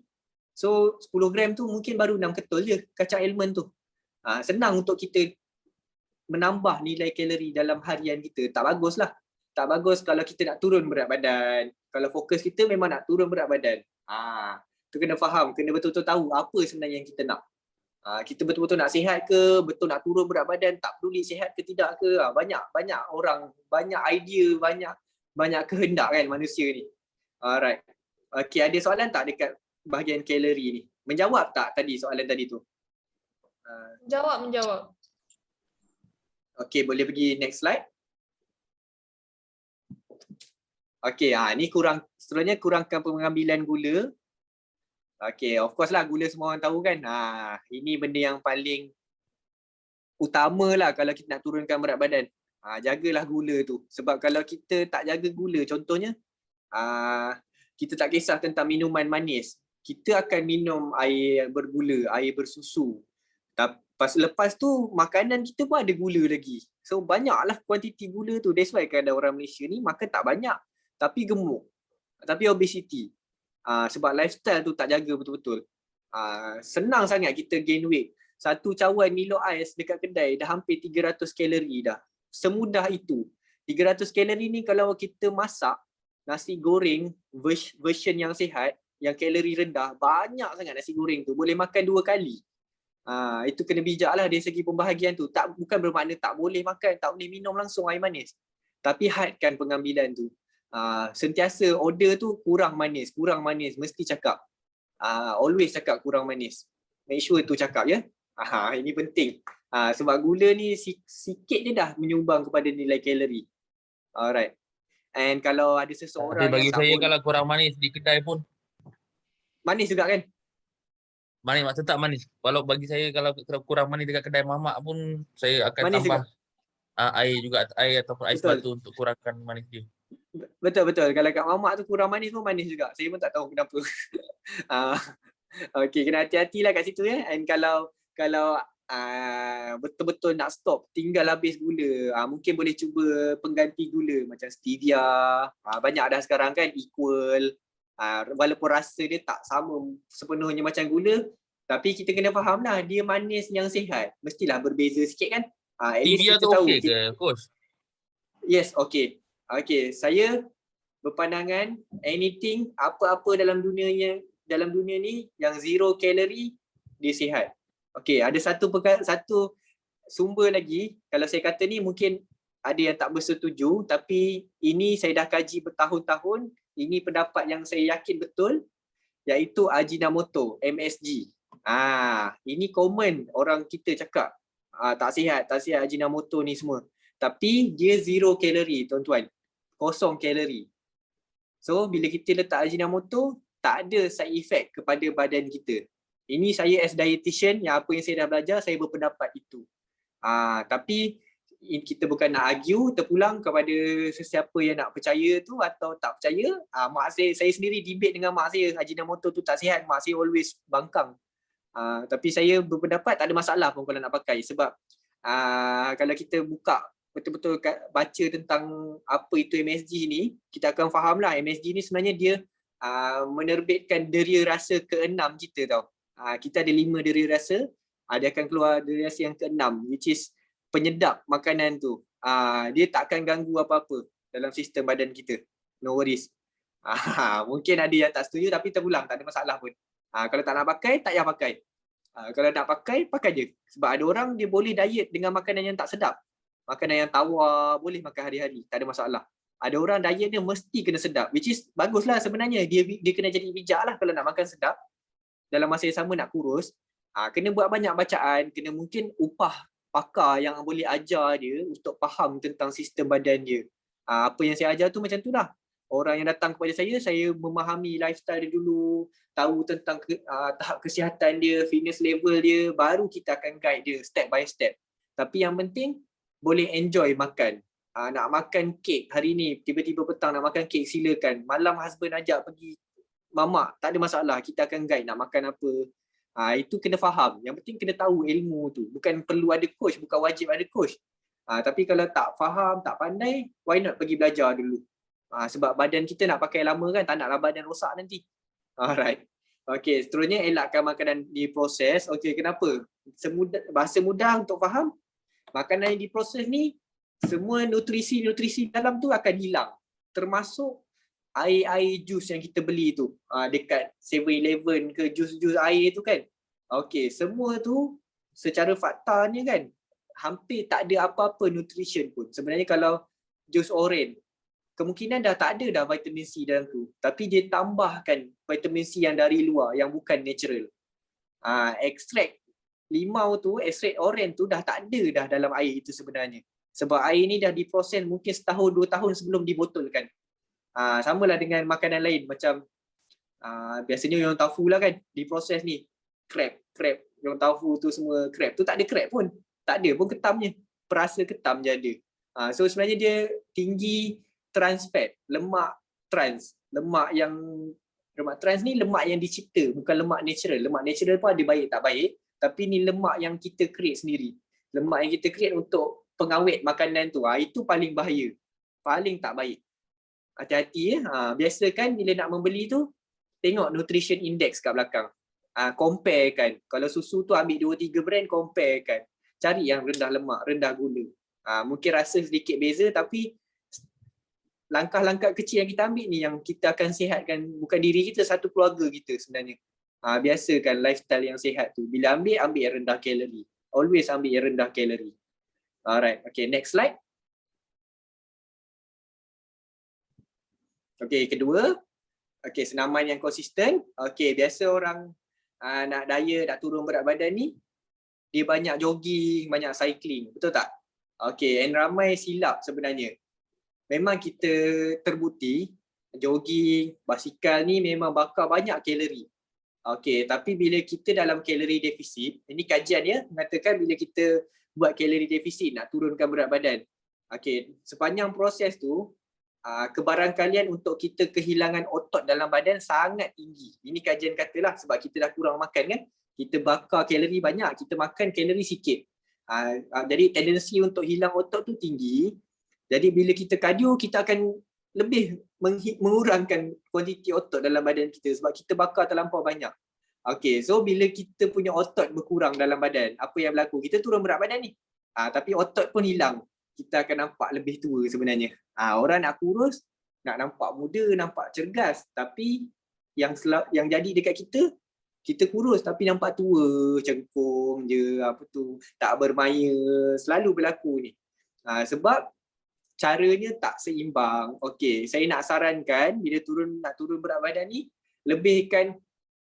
So 10 gram tu mungkin baru 6 ketul je kacang almond tu. Senang untuk kita menambah nilai kalori dalam harian kita. Tak bagus lah. Tak bagus kalau kita nak turun berat badan. Kalau fokus kita memang nak turun berat badan. Tu kena faham, kena betul-betul tahu apa sebenarnya yang kita nak. Kita betul-betul nak sihat ke, betul nak turun berat badan, tak peduli sihat ke tidak ke. Banyak orang, banyak idea, banyak kehendak kan manusia ni. Alright. Okay, ada soalan tak dekat bahagian kalori ni? Menjawab tak tadi soalan tadi tu? Menjawab. Okay, boleh pergi next slide. Okay, ni sebenarnya kurangkan pengambilan gula. Okay, of course lah gula semua orang tahu kan. Ini benda yang paling utama lah kalau kita nak turunkan berat badan. Jagalah gula tu. Sebab kalau kita tak jaga gula, contohnya kita tak kisah tentang minuman manis. Kita akan minum air bergula, air bersusu. Lepas tu makanan kita pun ada gula lagi. So banyaklah kuantiti gula tu. That's why kadang orang Malaysia ni makan tak banyak tapi gemuk. Tapi obesity. Sebab lifestyle tu tak jaga betul-betul. Senang sangat kita gain weight. Satu cawan Milo Ais dekat kedai dah hampir 300 kalori dah. Semudah itu. 300 kalori ni kalau kita masak nasi goreng version yang sihat, yang kalori rendah, banyak sangat nasi goreng tu. Boleh makan 2 kali. Itu kena bijak lah dari segi pembahagian tu. Bukan bermakna tak boleh makan, tak boleh minum langsung air manis. Tapi hadkan pengambilan tu. Sentiasa order tu kurang manis. Mesti cakap. Always cakap kurang manis. Make sure tu cakap ya. Ini penting. Sebab gula ni sikit je dah menyumbang kepada nilai kalori. Alright. And kalau ada seseorang Tapi bagi yang tak saya boleh, kalau kurang manis di kedai pun manis juga kan? manis, tetap manis. Walau bagi saya kalau kurang manis dekat kedai mamak pun saya akan Manis tambah juga. air ataupun ais Betul. batu untuk kurangkan manis dia. Betul. Kalau kat mamak tu kurang manis pun manis juga. Saya pun tak tahu kenapa. Okay, kena hati-hatilah kat situ ya. And kalau betul-betul nak stop, tinggal habis gula, mungkin boleh cuba pengganti gula macam stevia. Banyak dah sekarang kan, Equal. Walaupun rasa dia tak sama sepenuhnya macam gula, tapi kita kena faham lah, dia manis yang sihat. Mestilah berbeza sikit kan. At least Stevia kita tu tahu. okey ke, Coach? Yes, okay. Okay, saya berpandangan anything, apa-apa dalam dunia ni yang 0 kalori, dia sihat. Okay, ada satu sumber lagi, kalau saya kata ni mungkin ada yang tak bersetuju, tapi ini saya dah kaji bertahun-tahun, ini pendapat yang saya yakin betul, iaitu Ajinomoto, MSG. Ini common orang kita cakap, tak sihat Ajinomoto ni semua. Tapi dia 0 kalori tuan-tuan, 0 kalori. So bila kita letak Ajinomoto, tak ada side effect kepada badan kita. Ini saya as dietitian, yang apa yang saya dah belajar, saya berpendapat itu. Tapi kita bukan nak argue, terpulang kepada sesiapa yang nak percaya tu atau tak percaya. Mak saya sendiri debate dengan mak saya, Ajinomoto tu tak sihat, mak saya always bangkang. Tapi saya berpendapat tak ada masalah pun kalau nak pakai, sebab kalau kita buka betul-betul baca tentang apa itu MSG ni, kita akan faham lah MSG ni sebenarnya dia menerbitkan deria rasa ke-6 kita tau. Kita ada 5 deria rasa, dia akan keluar deria rasa yang ke-6, which is penyedap makanan tu. Dia tak akan ganggu apa-apa dalam sistem badan kita. No worries. Mungkin ada yang tak setuju, tapi terpulang, tak ada masalah pun. Kalau tak nak pakai, tak payah pakai. Kalau nak pakai, pakai je. Sebab ada orang dia boleh diet dengan makanan yang tak sedap. Makanan yang tawar, boleh makan hari-hari, tak ada masalah. Ada orang diet dia mesti kena sedap, which is baguslah sebenarnya. Dia kena jadi bijak lah kalau nak makan sedap. Dalam masa yang sama nak kurus, kena buat banyak bacaan, kena mungkin upah pakar yang boleh ajar dia untuk faham tentang sistem badan dia. Apa yang saya ajar tu macam tu lah. Orang yang datang kepada saya memahami lifestyle dia dulu, tahu tentang tahap kesihatan dia, fitness level dia, baru kita akan guide dia step by step. Tapi yang penting, boleh enjoy makan. Nak makan kek hari ni, tiba-tiba petang nak makan kek, silakan. Malam husband ajak pergi mamak, tak ada masalah, kita akan guide nak makan apa. Itu kena faham. Yang penting kena tahu ilmu tu. Bukan perlu ada coach, bukan wajib ada coach. Tapi kalau tak faham, tak pandai, why not pergi belajar dulu. Sebab badan kita nak pakai lama kan, tak naklah badan rosak nanti. Alright. Okay, seterusnya elakkan makanan diproses. Okay, kenapa? Bahasa mudah untuk faham. Makanan yang diproses ni, semua nutrisi-nutrisi dalam tu akan hilang. Termasuk air jus yang kita beli tu dekat 7-Eleven ke, jus-jus air tu kan. Okay, semua tu secara faktanya kan hampir tak ada apa-apa nutrition pun. Sebenarnya kalau jus oren, kemungkinan dah tak ada dah vitamin C dalam tu. Tapi dia tambahkan vitamin C yang dari luar, yang bukan natural. Ekstrak limau tu, ekstrak oren tu dah tak ada dah dalam air itu sebenarnya. Sebab air ni dah diproses mungkin 1-2 tahun sebelum dibotolkan. Samalah dengan makanan lain macam biasanya yang tofu lah kan, diproses ni. Crab, yang tofu tu semua crab tu tak ada crab pun. Tak ada pun ketamnya. Perasa ketam je ada. So sebenarnya dia tinggi trans fat, lemak trans. Lemak trans ni lemak yang dicipta, bukan lemak natural. Lemak natural pun ada baik tak baik, tapi ni lemak yang kita create sendiri. Lemak yang kita create untuk pengawet makanan tu. Itu paling bahaya. Paling tak baik. Hati-hati ya. Biasa kan bila nak membeli tu, tengok nutrition index kat belakang. compare kan. Kalau susu tu ambil 2-3 brand, compare kan. Cari yang rendah lemak, rendah gula. Mungkin rasa sedikit beza tapi langkah-langkah kecil yang kita ambil ni yang kita akan sihatkan bukan diri kita, satu keluarga kita sebenarnya. Biasakan lifestyle yang sihat tu. Bila ambil yang rendah kalori. Always ambil yang rendah kalori. Alright, okay, next slide. Okay, kedua. Okay, senaman yang konsisten. Okay, biasa orang nak diet, nak turun berat badan ni, dia banyak jogging, banyak cycling. Betul tak? Okay, and ramai silap sebenarnya. Memang kita terbukti jogging, basikal ni memang bakar banyak kalori. Okay, tapi bila kita dalam kalori defisit, ini kajian ya, mengatakan bila kita buat kalori defisit nak turunkan berat badan. Okay, sepanjang proses tu, kebarangkalian untuk kita kehilangan otot dalam badan sangat tinggi. Ini kajian katalah sebab kita dah kurang makan kan, kita bakar kalori banyak, kita makan kalori sikit. Jadi tendensi untuk hilang otot tu tinggi. Jadi bila kita kardio, kita akan lebih mengurangkan kuantiti otot dalam badan kita sebab kita bakar terlampau banyak. Okay, so bila kita punya otot berkurang dalam badan, apa yang berlaku? Kita turun berat badan ni. Tapi otot pun hilang. Kita akan nampak lebih tua sebenarnya. Orang nak kurus, nak nampak muda, nampak cergas. Tapi yang jadi dekat kita kurus tapi nampak tua, cengkung je, tak bermaya, selalu berlaku ni. Sebab caranya tak seimbang. Okey, saya nak sarankan bila nak turun berat badan ni, lebihkan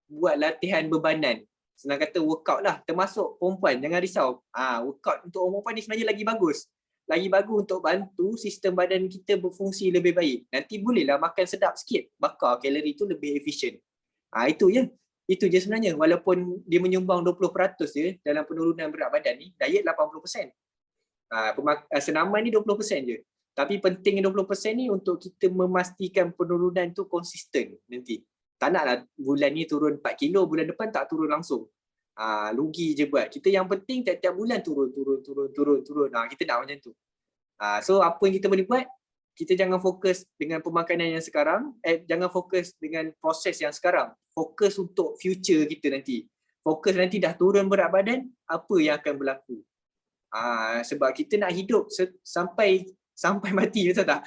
buat latihan bebanan. Senang kata workout lah, termasuk perempuan, jangan risau. Workout untuk orang perempuan ni sebenarnya lagi bagus. Lagi bagus untuk bantu sistem badan kita berfungsi lebih baik. Nanti bolehlah makan sedap sikit, bakar kalori tu lebih efisien. Itu je. Itu je sebenarnya. Walaupun dia menyumbang 20% je dalam penurunan berat badan ni, diet 80%. Senaman ni 20% je. Tapi pentingnya 20% ni untuk kita memastikan penurunan tu konsisten nanti. Tak naklah bulan ni turun 4 kilo, bulan depan tak turun langsung. Rugi je buat. Kita yang penting tiap-tiap bulan turun. Kita nak macam tu. So apa yang kita boleh buat? Kita jangan fokus dengan pemakanan yang sekarang, jangan fokus dengan proses yang sekarang. Fokus untuk future kita nanti. Fokus nanti dah turun berat badan, apa yang akan berlaku. Sebab kita nak hidup sampai mati, betul tak?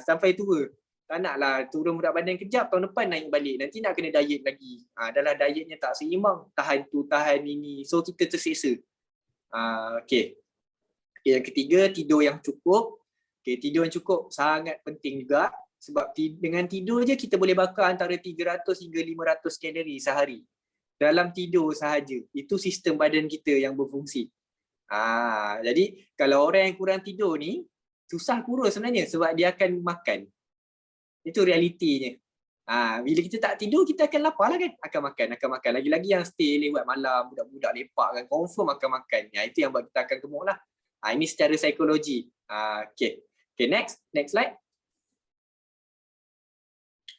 Sampai tua. Tak naklah turun berat badan kejap, tahun depan naik balik. Nanti nak kena diet lagi. Adalah dietnya tak seimbang. Tahan tu, tahan ini. So kita terseksa. Okay, yang ketiga, tidur yang cukup. Okay, tidur yang cukup sangat penting juga. Sebab dengan tidur je kita boleh bakar antara 300 hingga 500 kalori sehari. Dalam tidur sahaja. Itu sistem badan kita yang berfungsi. Jadi kalau orang yang kurang tidur ni, susah kurus sebenarnya sebab dia akan makan. Itu realitinya. Bila kita tak tidur, kita akan lapar lah kan. Akan makan. Lagi-lagi yang stay lewat malam, budak-budak lepak kan, confirm akan makan. Itu yang buat kita akan gemuk lah. Ini secara psikologi. Okay, next slide.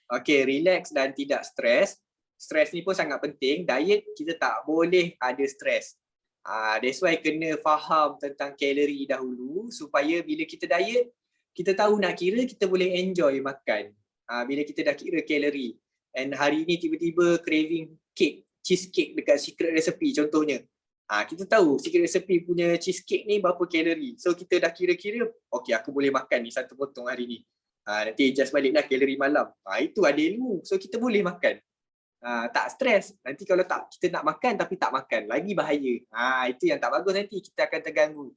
Okay, relax dan tidak stres. Stres ni pun sangat penting. Diet kita tak boleh ada stres. That's why kena faham tentang kalori dahulu supaya bila kita diet, kita tahu nak kira, kita boleh enjoy makan. Bila kita dah kira kalori. And hari ni tiba-tiba craving cheesecake dekat Secret Recipe contohnya. Kita tahu Secret Recipe punya cheesecake ni berapa kalori. So kita dah kira-kira, okay aku boleh makan ni satu potong hari ni. Nanti adjust balik lah kalori malam. Itu ada ilmu. So kita boleh makan. Tak stres. Nanti kalau kita nak makan tapi tak makan, lagi bahaya. Itu yang tak bagus, nanti kita akan terganggu.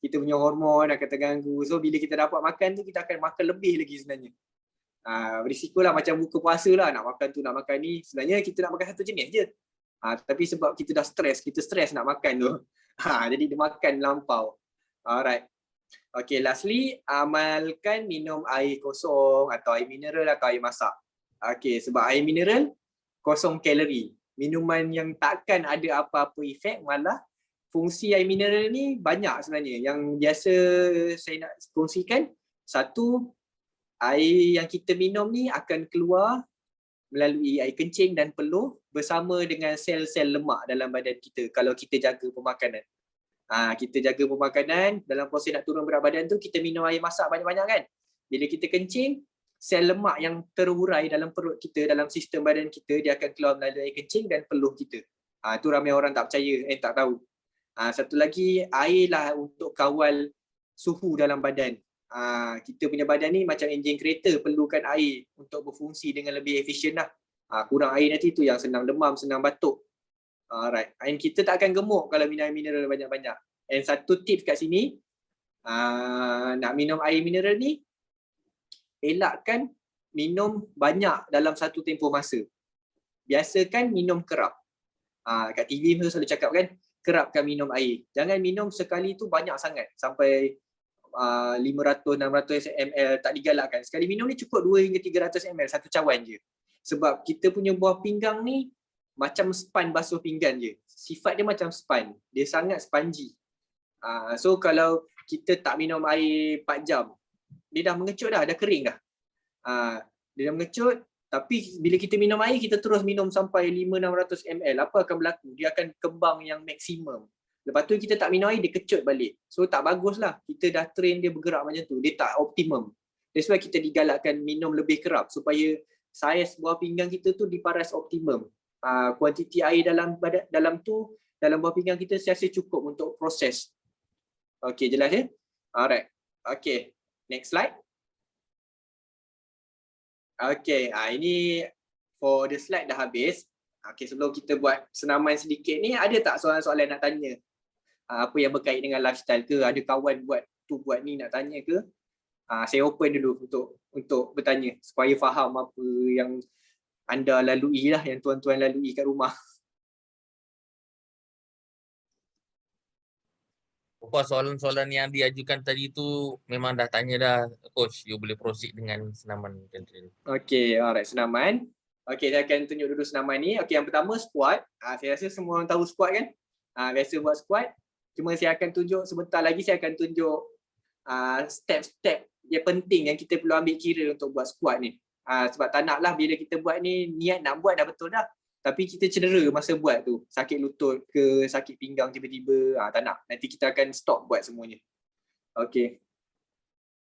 Kita punya hormon akan terganggu. So bila kita dapat makan tu, kita akan makan lebih lagi sebenarnya. Berisiko lah macam buka puasa lah, nak makan tu, nak makan ni. Sebenarnya kita nak makan satu jenis je. Tapi sebab kita dah stres, kita stres nak makan tu. Jadi dia makan lampau. Alright. Okay, lastly, amalkan minum air kosong atau air mineral atau air masak. Okay, sebab air mineral kosong kalori. Minuman yang takkan ada apa-apa efek, malah fungsi air mineral ni banyak sebenarnya. Yang biasa saya nak kongsikan, satu, air yang kita minum ni akan keluar melalui air kencing dan peluh bersama dengan sel-sel lemak dalam badan kita kalau kita jaga pemakanan. Kita jaga pemakanan, dalam proses nak turun berat badan tu kita minum air masak banyak-banyak kan. Bila kita kencing, sel lemak yang terurai dalam perut kita, dalam sistem badan kita, dia akan keluar melalui air kencing dan peluh kita. Itu ramai orang tak percaya, tak tahu. Satu lagi, air lah untuk kawal suhu dalam badan. Kita punya badan ni macam enjin kereta, perlukan air untuk berfungsi dengan lebih efisien lah. Kurang air nanti tu yang senang demam, senang batuk. Alright, and kita tak akan gemuk kalau minum air mineral banyak-banyak. And satu tips kat sini, nak minum air mineral ni, elakkan minum banyak dalam satu tempoh masa. Biasakan minum kerap. Kat TV tu selalu cakap kan, kerapkan minum air. Jangan minum sekali tu banyak sangat, sampai 500-600 ml, tak digalakkan. Sekali minum ni cukup 2 hingga 300 ml, satu cawan je. Sebab kita punya buah pinggang ni macam span basuh pinggan je. Sifat dia macam span, dia sangat spongy. So kalau kita tak minum air 4 jam, dia dah mengecut dah kering dah. Dia dah mengecut, tapi bila kita minum air, kita terus minum sampai 500-600 ml, apa akan berlaku? Dia akan kembang yang maksimum. Lepas tu kita tak minum air, dia kecut balik. So tak baguslah, kita dah train dia bergerak macam tu, dia tak optimum. That's why kita digalakkan minum lebih kerap, supaya saiz buah pinggang kita tu diparas optimum. Kuantiti air dalam buah pinggang kita saya rasa cukup untuk proses. Okay, jelas ya? Alright. Okay, next slide. Okay, ini for the slide dah habis. Okay, sebelum kita buat senaman sedikit ni, ada tak soalan-soalan nak tanya? Apa yang berkait dengan lifestyle ke? Ada kawan buat ni nak tanya ke? Saya open dulu untuk bertanya supaya faham apa yang anda lalui lah, yang tuan-tuan lalui kat rumah. Soalan-soalan yang diajukan tadi tu memang dah tanya dah, Coach. You boleh proceed dengan senaman macam tu. Okay, alright, senaman. Okay, saya akan tunjuk dulu senaman ni. Okay, yang pertama squat. Saya rasa semua orang tahu squat kan? Biasa buat squat. Cuma saya akan tunjuk, sebentar lagi saya akan tunjuk step-step yang penting yang kita perlu ambil kira untuk buat squat ni. Sebab tak nak lah bila kita buat ni, niat nak buat dah betul dah, tapi kita cedera masa buat tu, sakit lutut ke, sakit pinggang tiba-tiba, tak nak. Nanti kita akan stop buat semuanya. Okay,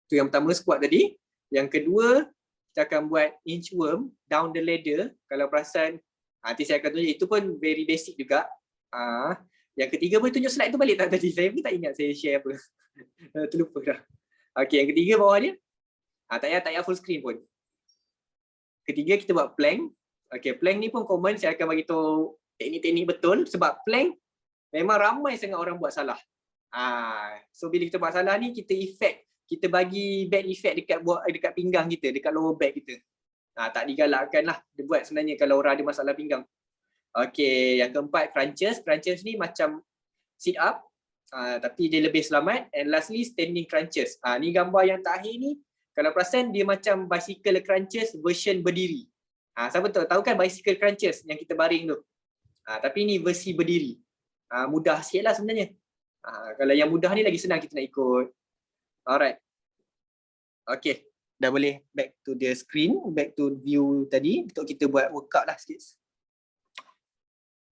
tu yang pertama squat tadi. Yang kedua, kita akan buat inchworm down the ladder. Kalau perasan, nanti saya akan tunjuk, itu pun very basic juga. Yang ketiga boleh tunjuk slide tu balik tak tadi? Saya pun tak ingat saya share apa. Terlupa dah. Okay, yang ketiga bawah dia. Tak payah full screen pun. Ketiga kita buat plank. Okay, plank ni pun common, saya akan bagi tahu teknik-teknik betul sebab plank memang ramai sangat orang buat salah. So bila kita buat salah ni, kita bagi bad effect dekat pinggang kita, dekat lower back kita. Tak digalakkan lah dia buat sebenarnya kalau orang ada masalah pinggang. Okay, yang keempat crunches. Crunches ni macam sit up, tapi dia lebih selamat. And lastly standing crunches. Ni gambar yang terakhir ni, kalau perasan dia macam bicycle crunches version berdiri. Siapa tahu kan bicycle crunches yang kita baring tu. Tapi ni versi berdiri. Mudah sikit lah sebenarnya. Kalau yang mudah ni lagi senang kita nak ikut. Alright. Okay, dah boleh back to the screen, back to view tadi untuk kita buat workout lah sikit.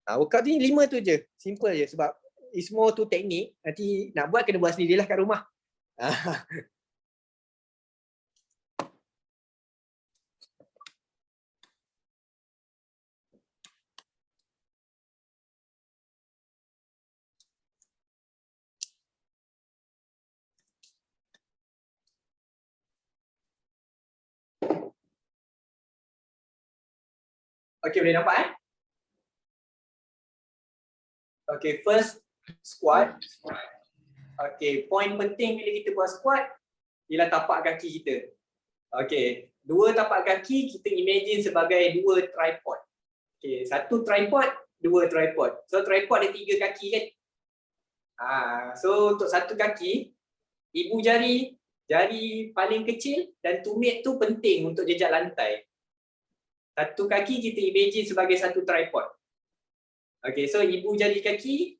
Workout ni 5 tu je, simple je sebab it's more to teknik. Nanti nak buat kena buat sendirilah kat rumah. Okay, boleh nampak Okay, first squat. Okay, point penting bila kita buat squat ialah tapak kaki kita. Okay, 2 tapak kaki kita imagine sebagai 2 tripod. Okay, 1 tripod, 2 tripod. So tripod ada 3 kaki kan. So untuk 1 kaki, ibu jari paling kecil dan tumit tu penting untuk jejak lantai. 1 kaki kita imagine sebagai 1 tripod. Okay, so ibu jari kaki,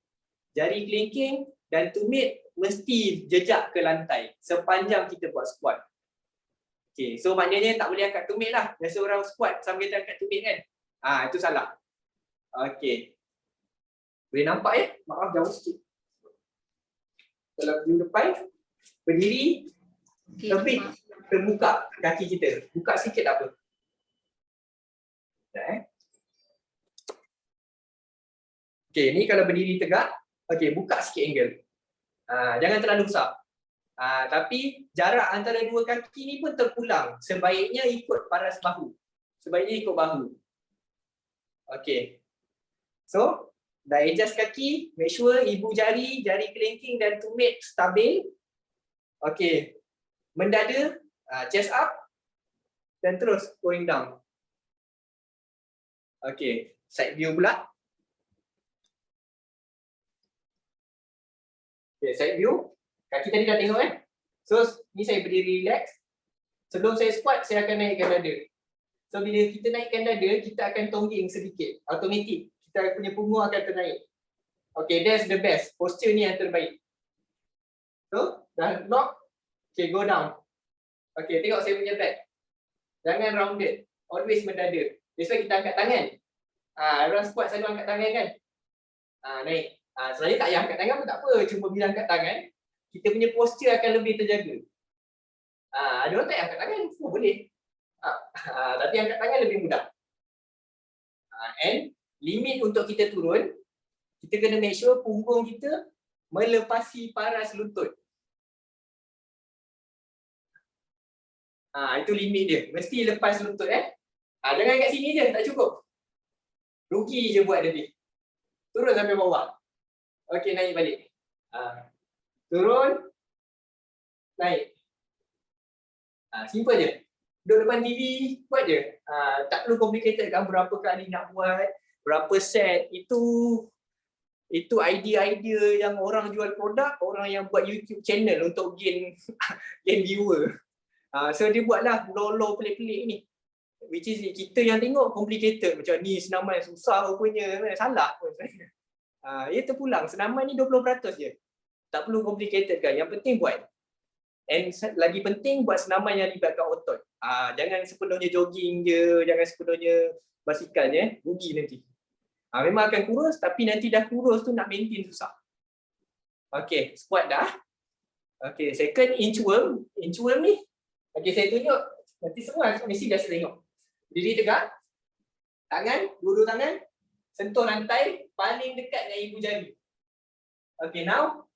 jari kelingking dan tumit mesti jejak ke lantai sepanjang kita buat squat. Okay, so maknanya tak boleh angkat tumit lah. Biasa orang squat sambil kita angkat tumit kan. Itu salah. Okay. Boleh nampak ya? Maaf jauh sikit. Kalau view depan, berdiri, Kita buka kaki kita. Buka sikit tak apa. Okey, ni kalau berdiri tegak, okey, buka sikit angle. Jangan terlalu besar. Tapi jarak antara dua kaki ni pun terpulang. Sebaiknya ikut paras bahu. Sebaiknya ikut bahu. Okey. So, dah adjust kaki, make sure ibu jari, jari kelingking dan tumit stabil. Okey. Mendada, chest up dan terus going down. Okey, side view pula. Okey, side view. Kaki tadi dah tengok So, ni saya berdiri relax. Sebelum saya squat, saya akan naikkan dada. So, bila kita naikkan dada, kita akan tongging sedikit. Automatik. Kita punya punggung akan ternaik. Okay, that's the best. Posture ni yang terbaik. So, dah lock. Okay, go down. Okay, tengok saya punya back. Jangan rounded. Always mendada. That's why kita angkat tangan. Orang squat selalu angkat tangan kan? Naik. Sebenarnya tak payah angkat tangan pun tak apa. Cuma bila angkat tangan, kita punya posture akan lebih terjaga. Ada orang tak payah angkat tangan, boleh. Tapi angkat tangan lebih mudah. And limit untuk kita turun, kita kena make sure punggung kita melepasi paras lutut. Itu limit dia. Mesti lepas lutut Jangan kat sini je, tak cukup. Rugi je buat lebih. Turun sampai bawah. Okey, naik balik. Turun. Naik. Simple je. Duduk depan TV, buat je. Tak perlu complicated kan, berapa kali nak buat, berapa set. Itu idea-idea yang orang jual produk, orang yang buat YouTube channel untuk gain viewer. So dia buatlah low pelik-pelik ni. Which is kita yang tengok complicated, macam ni senaman susah rupanya, salah pun. Ia terpulang, senaman ni 20% je. Tak perlu complicated kan, yang penting buat. And lagi penting buat senaman yang libatkan otot. Jangan sepenuhnya jogging je, jangan sepenuhnya basikal je, rugi nanti. Memang akan kurus, tapi nanti dah kurus tu nak maintain susah. Okay, squat dah. Okay, second inchworm. Inchworm ni, okay, saya tunjuk. Nanti semua mesti dah tengok. Diri tegak, tangan, dua-dua tangan, sentuh lantai, paling dekat dengan ibu jari. Okay, now,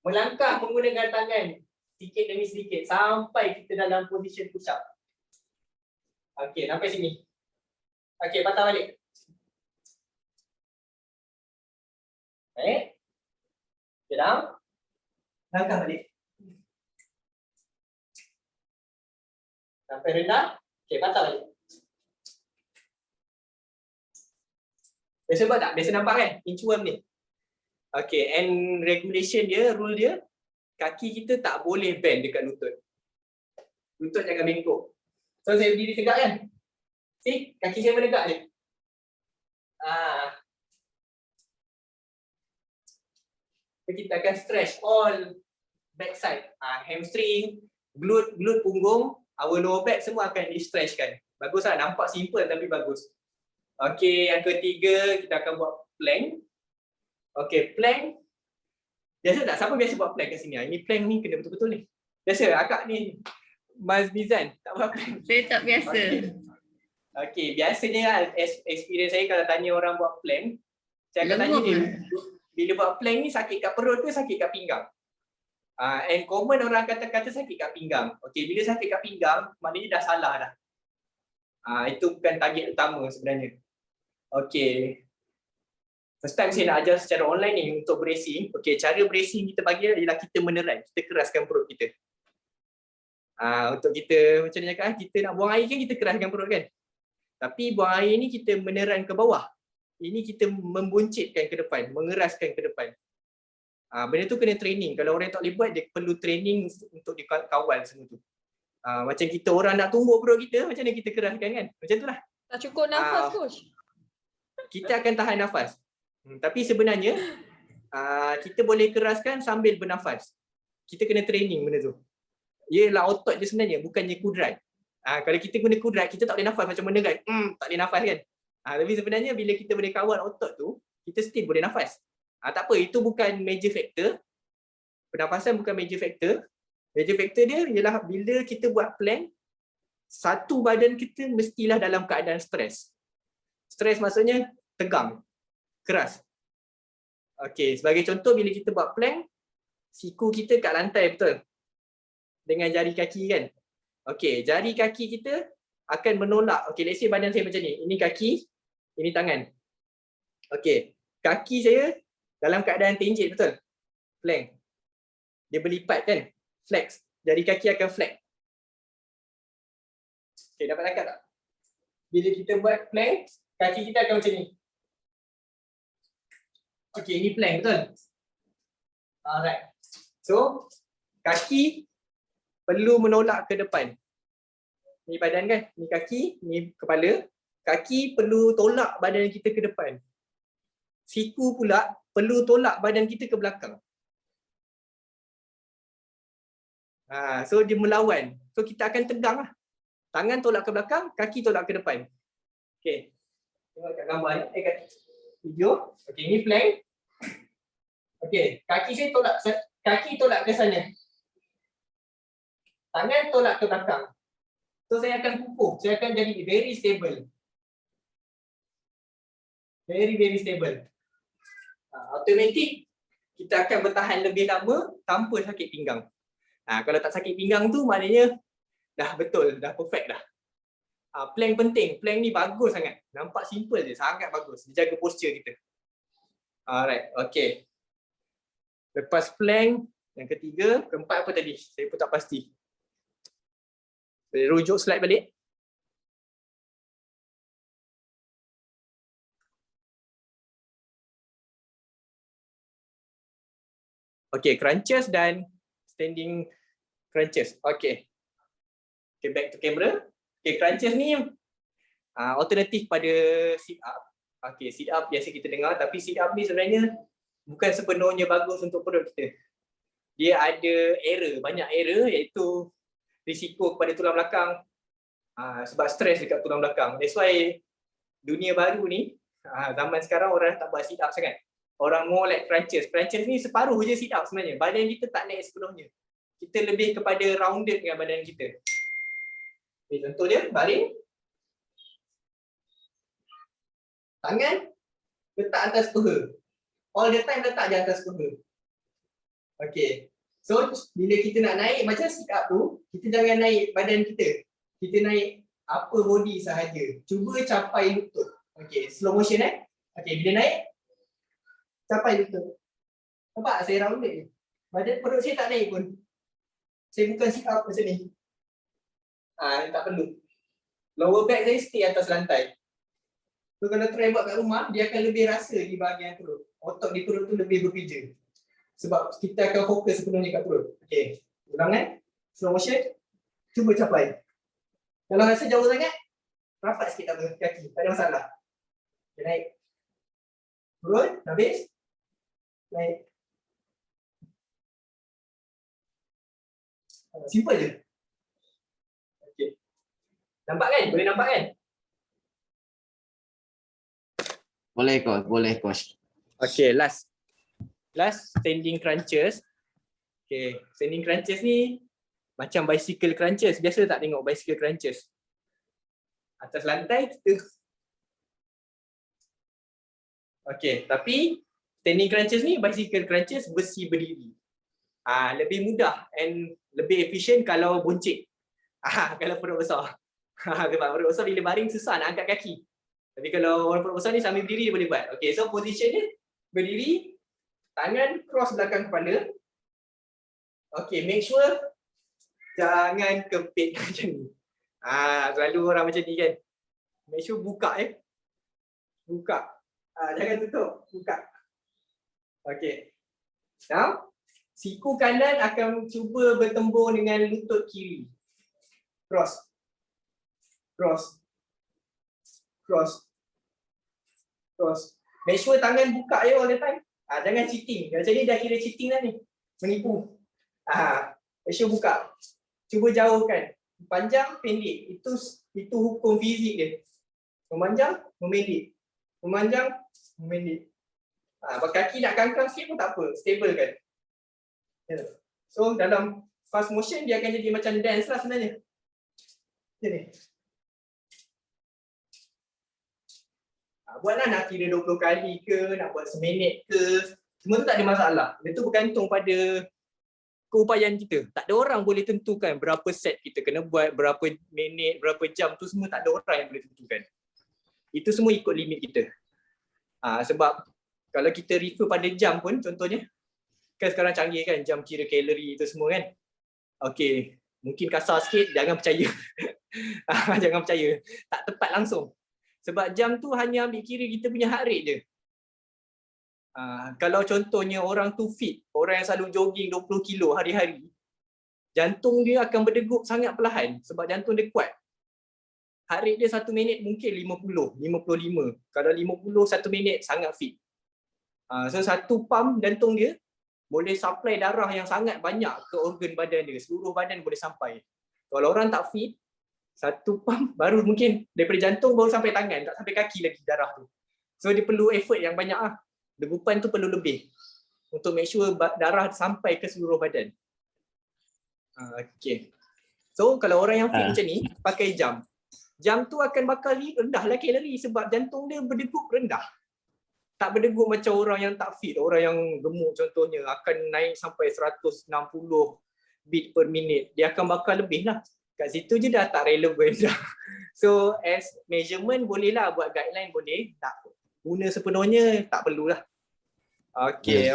melangkah menggunakan tangan, sedikit demi sedikit, sampai kita dalam position push up. Okay, sampai sini. Okay, patah balik. Okay, down, langkah balik. Sampai rendah, okay, patah balik. Biasa buat tak? Biasa nampak kan? Inchworm ni. Okay, and regulation dia, rule dia, kaki kita tak boleh bend dekat lutut. Lutut jangan bengkok. So saya berdiri tegak kan? See? Kaki saya menegak je. Kita akan stretch all backside. Hamstring, glute punggung, our lower back semua akan di-stretch kan. Bagus lah, nampak simple tapi bagus. Okay, yang ketiga kita akan buat plank. Okay, plank. Biasa tak? Siapa biasa buat plank kat sini? Ini plank ni kena betul-betul ni. Biasa akak ni Mas Mizan tak buat plank. Saya tak biasa. Okay, biasanya experience saya kalau tanya orang buat plank, saya akan tanya dia, bila buat plank ni sakit kat perut ke sakit kat pinggang? And common orang kata sakit kat pinggang. Okay, bila sakit kat pinggang, maknanya dah salah dah. Itu bukan target utama sebenarnya. Okay. First time saya nak ajar secara online ni untuk bracing. Okay, cara bracing kita bagi ialah kita meneran, kita keraskan perut kita. Untuk kita, macam mana cakap, kita nak buang air kan kita keraskan perut kan. Tapi buang air ni kita meneran ke bawah. Ini kita membuncitkan ke depan, mengeraskan ke depan. Benda tu kena training. Kalau orang tak boleh buat, dia perlu training untuk dikawal semua tu. Macam kita orang nak tumbuk perut kita, macam mana kita keraskan kan? Macam tu lah. Tak cukup nafas, coach. Kita akan tahan nafas. Tapi sebenarnya, kita boleh keraskan sambil bernafas. Kita kena training benda tu. Ialah otot je sebenarnya, bukannya kudrat. Kalau kita guna kudrat, kita tak boleh nafas macam mana kan? Tak boleh nafas kan? Tapi sebenarnya bila kita boleh kawal otot tu, kita still boleh nafas. Tak apa, itu bukan major factor. Pernafasan bukan major factor. Major factor dia ialah bila kita buat plank, satu badan kita mestilah dalam keadaan stres. Stres maksudnya tegang, keras. Okey, sebagai contoh bila kita buat plank, siku kita kat lantai betul. Dengan jari kaki kan. Okey, jari kaki kita akan menolak. Okey, let's say badan saya macam ni. Ini kaki, ini tangan. Okey, kaki saya dalam keadaan tenjit betul. Plank. Dia berlipat kan? Flex. Jari kaki akan flex. Okey, dapat tangkap tak? Bila kita buat plank, kaki kita akan macam ni. Okey, ini plank betul? Alright. So, kaki perlu menolak ke depan. Ni badan kan? Ni kaki, ni kepala. Kaki perlu tolak badan kita ke depan. Siku pula perlu tolak badan kita ke belakang. So dia melawan. So kita akan tegang lah. Tangan tolak ke belakang, kaki tolak ke depan. Okey. Tengok kat gambar ni, kat video. Okey, ni plank. Okey, kaki saya tolak ke sana. Tangan tolak ke belakang. So saya akan kukuh, saya akan jadi very stable. Very stable. Automatic kita akan bertahan lebih lama tanpa sakit pinggang. Kalau tak sakit pinggang tu maknanya dah betul, dah perfect dah. Plank penting, plank ni bagus sangat. Nampak simple je, sangat bagus. Dia jaga posture kita. Alright, okay. Lepas plank, yang ketiga, keempat apa tadi? Saya pun tak pasti. Saya rujuk slide balik. Okay, crunches dan standing crunches. Okay. Okay, back to camera. Okay, crunches ni alternatif pada sit up. Okay, sit up biasa kita dengar, tapi sit up ni sebenarnya bukan sepenuhnya bagus untuk perut kita. Dia ada error, banyak error, iaitu risiko kepada tulang belakang sebab stres dekat tulang belakang. That's why dunia baru ni, zaman sekarang orang tak buat sit up sangat. Orang more like crunches. Crunches ni separuh je sit up sebenarnya. Badan kita tak naik sepenuhnya. Kita lebih kepada rounded dengan badan kita. Okay, contoh dia, baring. Tangan letak atas paha. All the time letak je atas paha. Okay. So, bila kita nak naik macam sit up tu, kita jangan naik badan kita. Kita naik upper body sahaja. Cuba capai lutut. Okay, slow motion Okay, bila naik, capai lutut. Nampak saya rounded ni. Badan perut saya tak naik pun. Saya bukan sit up macam ni. Tak perlu. Lower back saya stay atas lantai. So kalau try buat kat rumah, dia akan lebih rasa di bahagian perut. Otot di perut tu lebih bekerja. Sebab kita akan fokus sepenuhnya kat perut. Okay. Ulangan. Slow motion. Cuba capai. Kalau rasa jauh sangat, rapat sikit kaki. Tak ada masalah. Okay, naik. Turun. Habis. Naik. Simple je. Okay. Nampak kan? Boleh nampak kan? Boleh coach. Okay, last standing crunches. Okay, standing crunches ni macam bicycle crunches. Biasa tak tengok bicycle crunches? Atas lantai kita. Okay, tapi standing crunches ni bicycle crunches besi berdiri. Lebih mudah and lebih efisien kalau buncit. Kalau perut besar. Sebab perut besar bila baring susah nak angkat kaki. Tapi kalau orang perut besar ni sambil berdiri dia boleh buat. Okay, so position dia berdiri, tangan cross belakang kepala. Okay, make sure jangan kepit macam ni. Selalu orang macam ni kan. Make sure buka Buka. Jangan tutup, buka. Okay. Now, siku kanan akan cuba bertembung dengan lutut kiri. Cross. Cross. Cross. Cross. Make sure tangan buka all the time. Jangan cheating. Macam ni dah kira cheating dah ni. Menipu. Make sure buka. Cuba jauhkan. Panjang, pendek. Itu hukum fizik dia. Memanjang, memendek. Memanjang, memendek. Kaki nak kangkang sikit pun tak apa. Stable kan. So dalam fast motion dia akan jadi macam dance lah sebenarnya. Macam ni. Buatlah nak kira 20 kali ke, nak buat seminit ke, semua tu tak ada masalah. Itu bergantung pada keupayaan kita. Tak ada orang boleh tentukan berapa set kita kena buat, berapa minit, berapa jam tu semua tak ada orang yang boleh tentukan. Itu semua ikut limit kita. Sebab kalau kita refer pada jam pun contohnya, kan sekarang canggih kan jam kira kalori itu semua kan. Okey, mungkin kasar sikit, jangan percaya. Jangan percaya. Tak tepat langsung. Sebab jam tu hanya ambil kira kita punya heart rate je. Kalau contohnya orang tu fit, orang yang selalu jogging 20 kilo hari-hari, jantung dia akan berdegup sangat perlahan sebab jantung dia kuat. Heart rate dia 1 minit mungkin 50, 55. Kalau 50 1 minit sangat fit. So satu pump jantung dia boleh supply darah yang sangat banyak ke organ badan dia. Seluruh badan boleh sampai. Kalau orang tak fit, satu pump baru mungkin daripada jantung baru sampai tangan, tak sampai kaki lagi darah tu. So dia perlu effort yang banyak lah. Degupan tu perlu lebih untuk make sure darah sampai ke seluruh badan. Okay. So kalau orang yang fit macam ni, pakai jam. Jam tu akan bakal rendahlah kalori sebab jantung dia berdegup rendah. Tak berdegup macam orang yang tak fit, orang yang gemuk contohnya akan naik sampai 160 beat per minit. Dia akan bakal lebih lah. Kat situ je dah tak relevan dah. So as measurement boleh lah, buat guideline boleh. Tak guna sepenuhnya tak perlulah. Okay,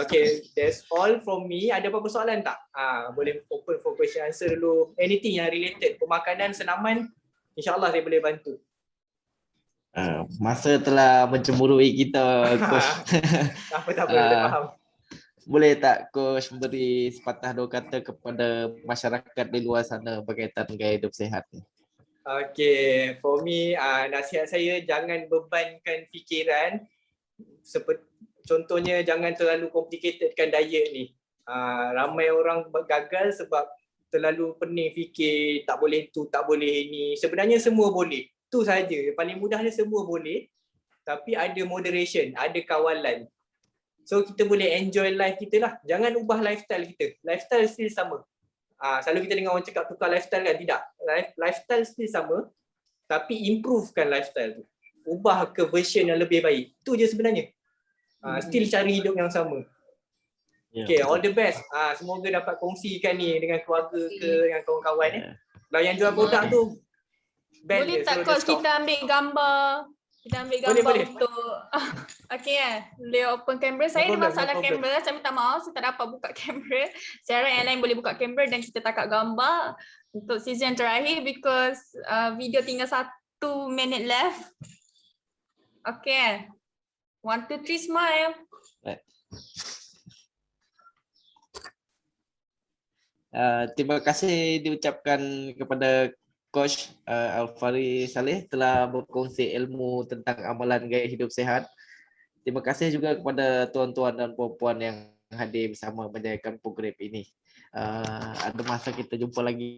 that's all from me. Ada apa-apa soalan tak? Boleh open for question answer dulu. Anything yang related, pemakanan, senaman, insyaAllah saya boleh bantu. Masa telah mencemburui kita, Coach. Tak apa, saya faham. Boleh tak Coach beri sepatah dua kata kepada masyarakat di luar sana berkaitan gaya hidup sihat ni? Okay, for me, nasihat saya jangan bebankan fikiran. Seperti contohnya jangan terlalu complicatedkan diet ni. Ramai orang gagal sebab terlalu pening fikir tak boleh tu, tak boleh ni. Sebenarnya semua boleh. Tu saja. Paling mudahnya semua boleh. Tapi ada moderation, ada kawalan. So kita boleh enjoy life kita lah. Jangan ubah lifestyle kita. Lifestyle still sama. Selalu kita dengar orang cakap tukar lifestyle kan. Tidak. Lifestyle still sama. Tapi improvekan lifestyle tu. Ubah ke version yang lebih baik. Itu je sebenarnya. Still cari hidup yang sama. Okay, all the best. Semoga dapat kongsikan ni dengan keluarga ke dengan kawan-kawan. Kalau yang jual produk tu, boleh tak Coach kita ambil gambar? Kita ambil gambar boleh. untuk okay boleh open kamera. Saya ada masalah kamera, saya minta maaf saya tak dapat buka kamera. Saya harap yang lain boleh buka kamera dan kita tangkap gambar untuk season yang terakhir because video tinggal 1 minute left. Okay, 1, 2, 3 smile. Terima kasih diucapkan kepada Coach Alfari Saleh telah berkongsi ilmu tentang amalan gaya hidup sihat. Terima kasih juga kepada tuan-tuan dan puan-puan yang hadir bersama menjayakan program ini. Ada masa kita jumpa lagi.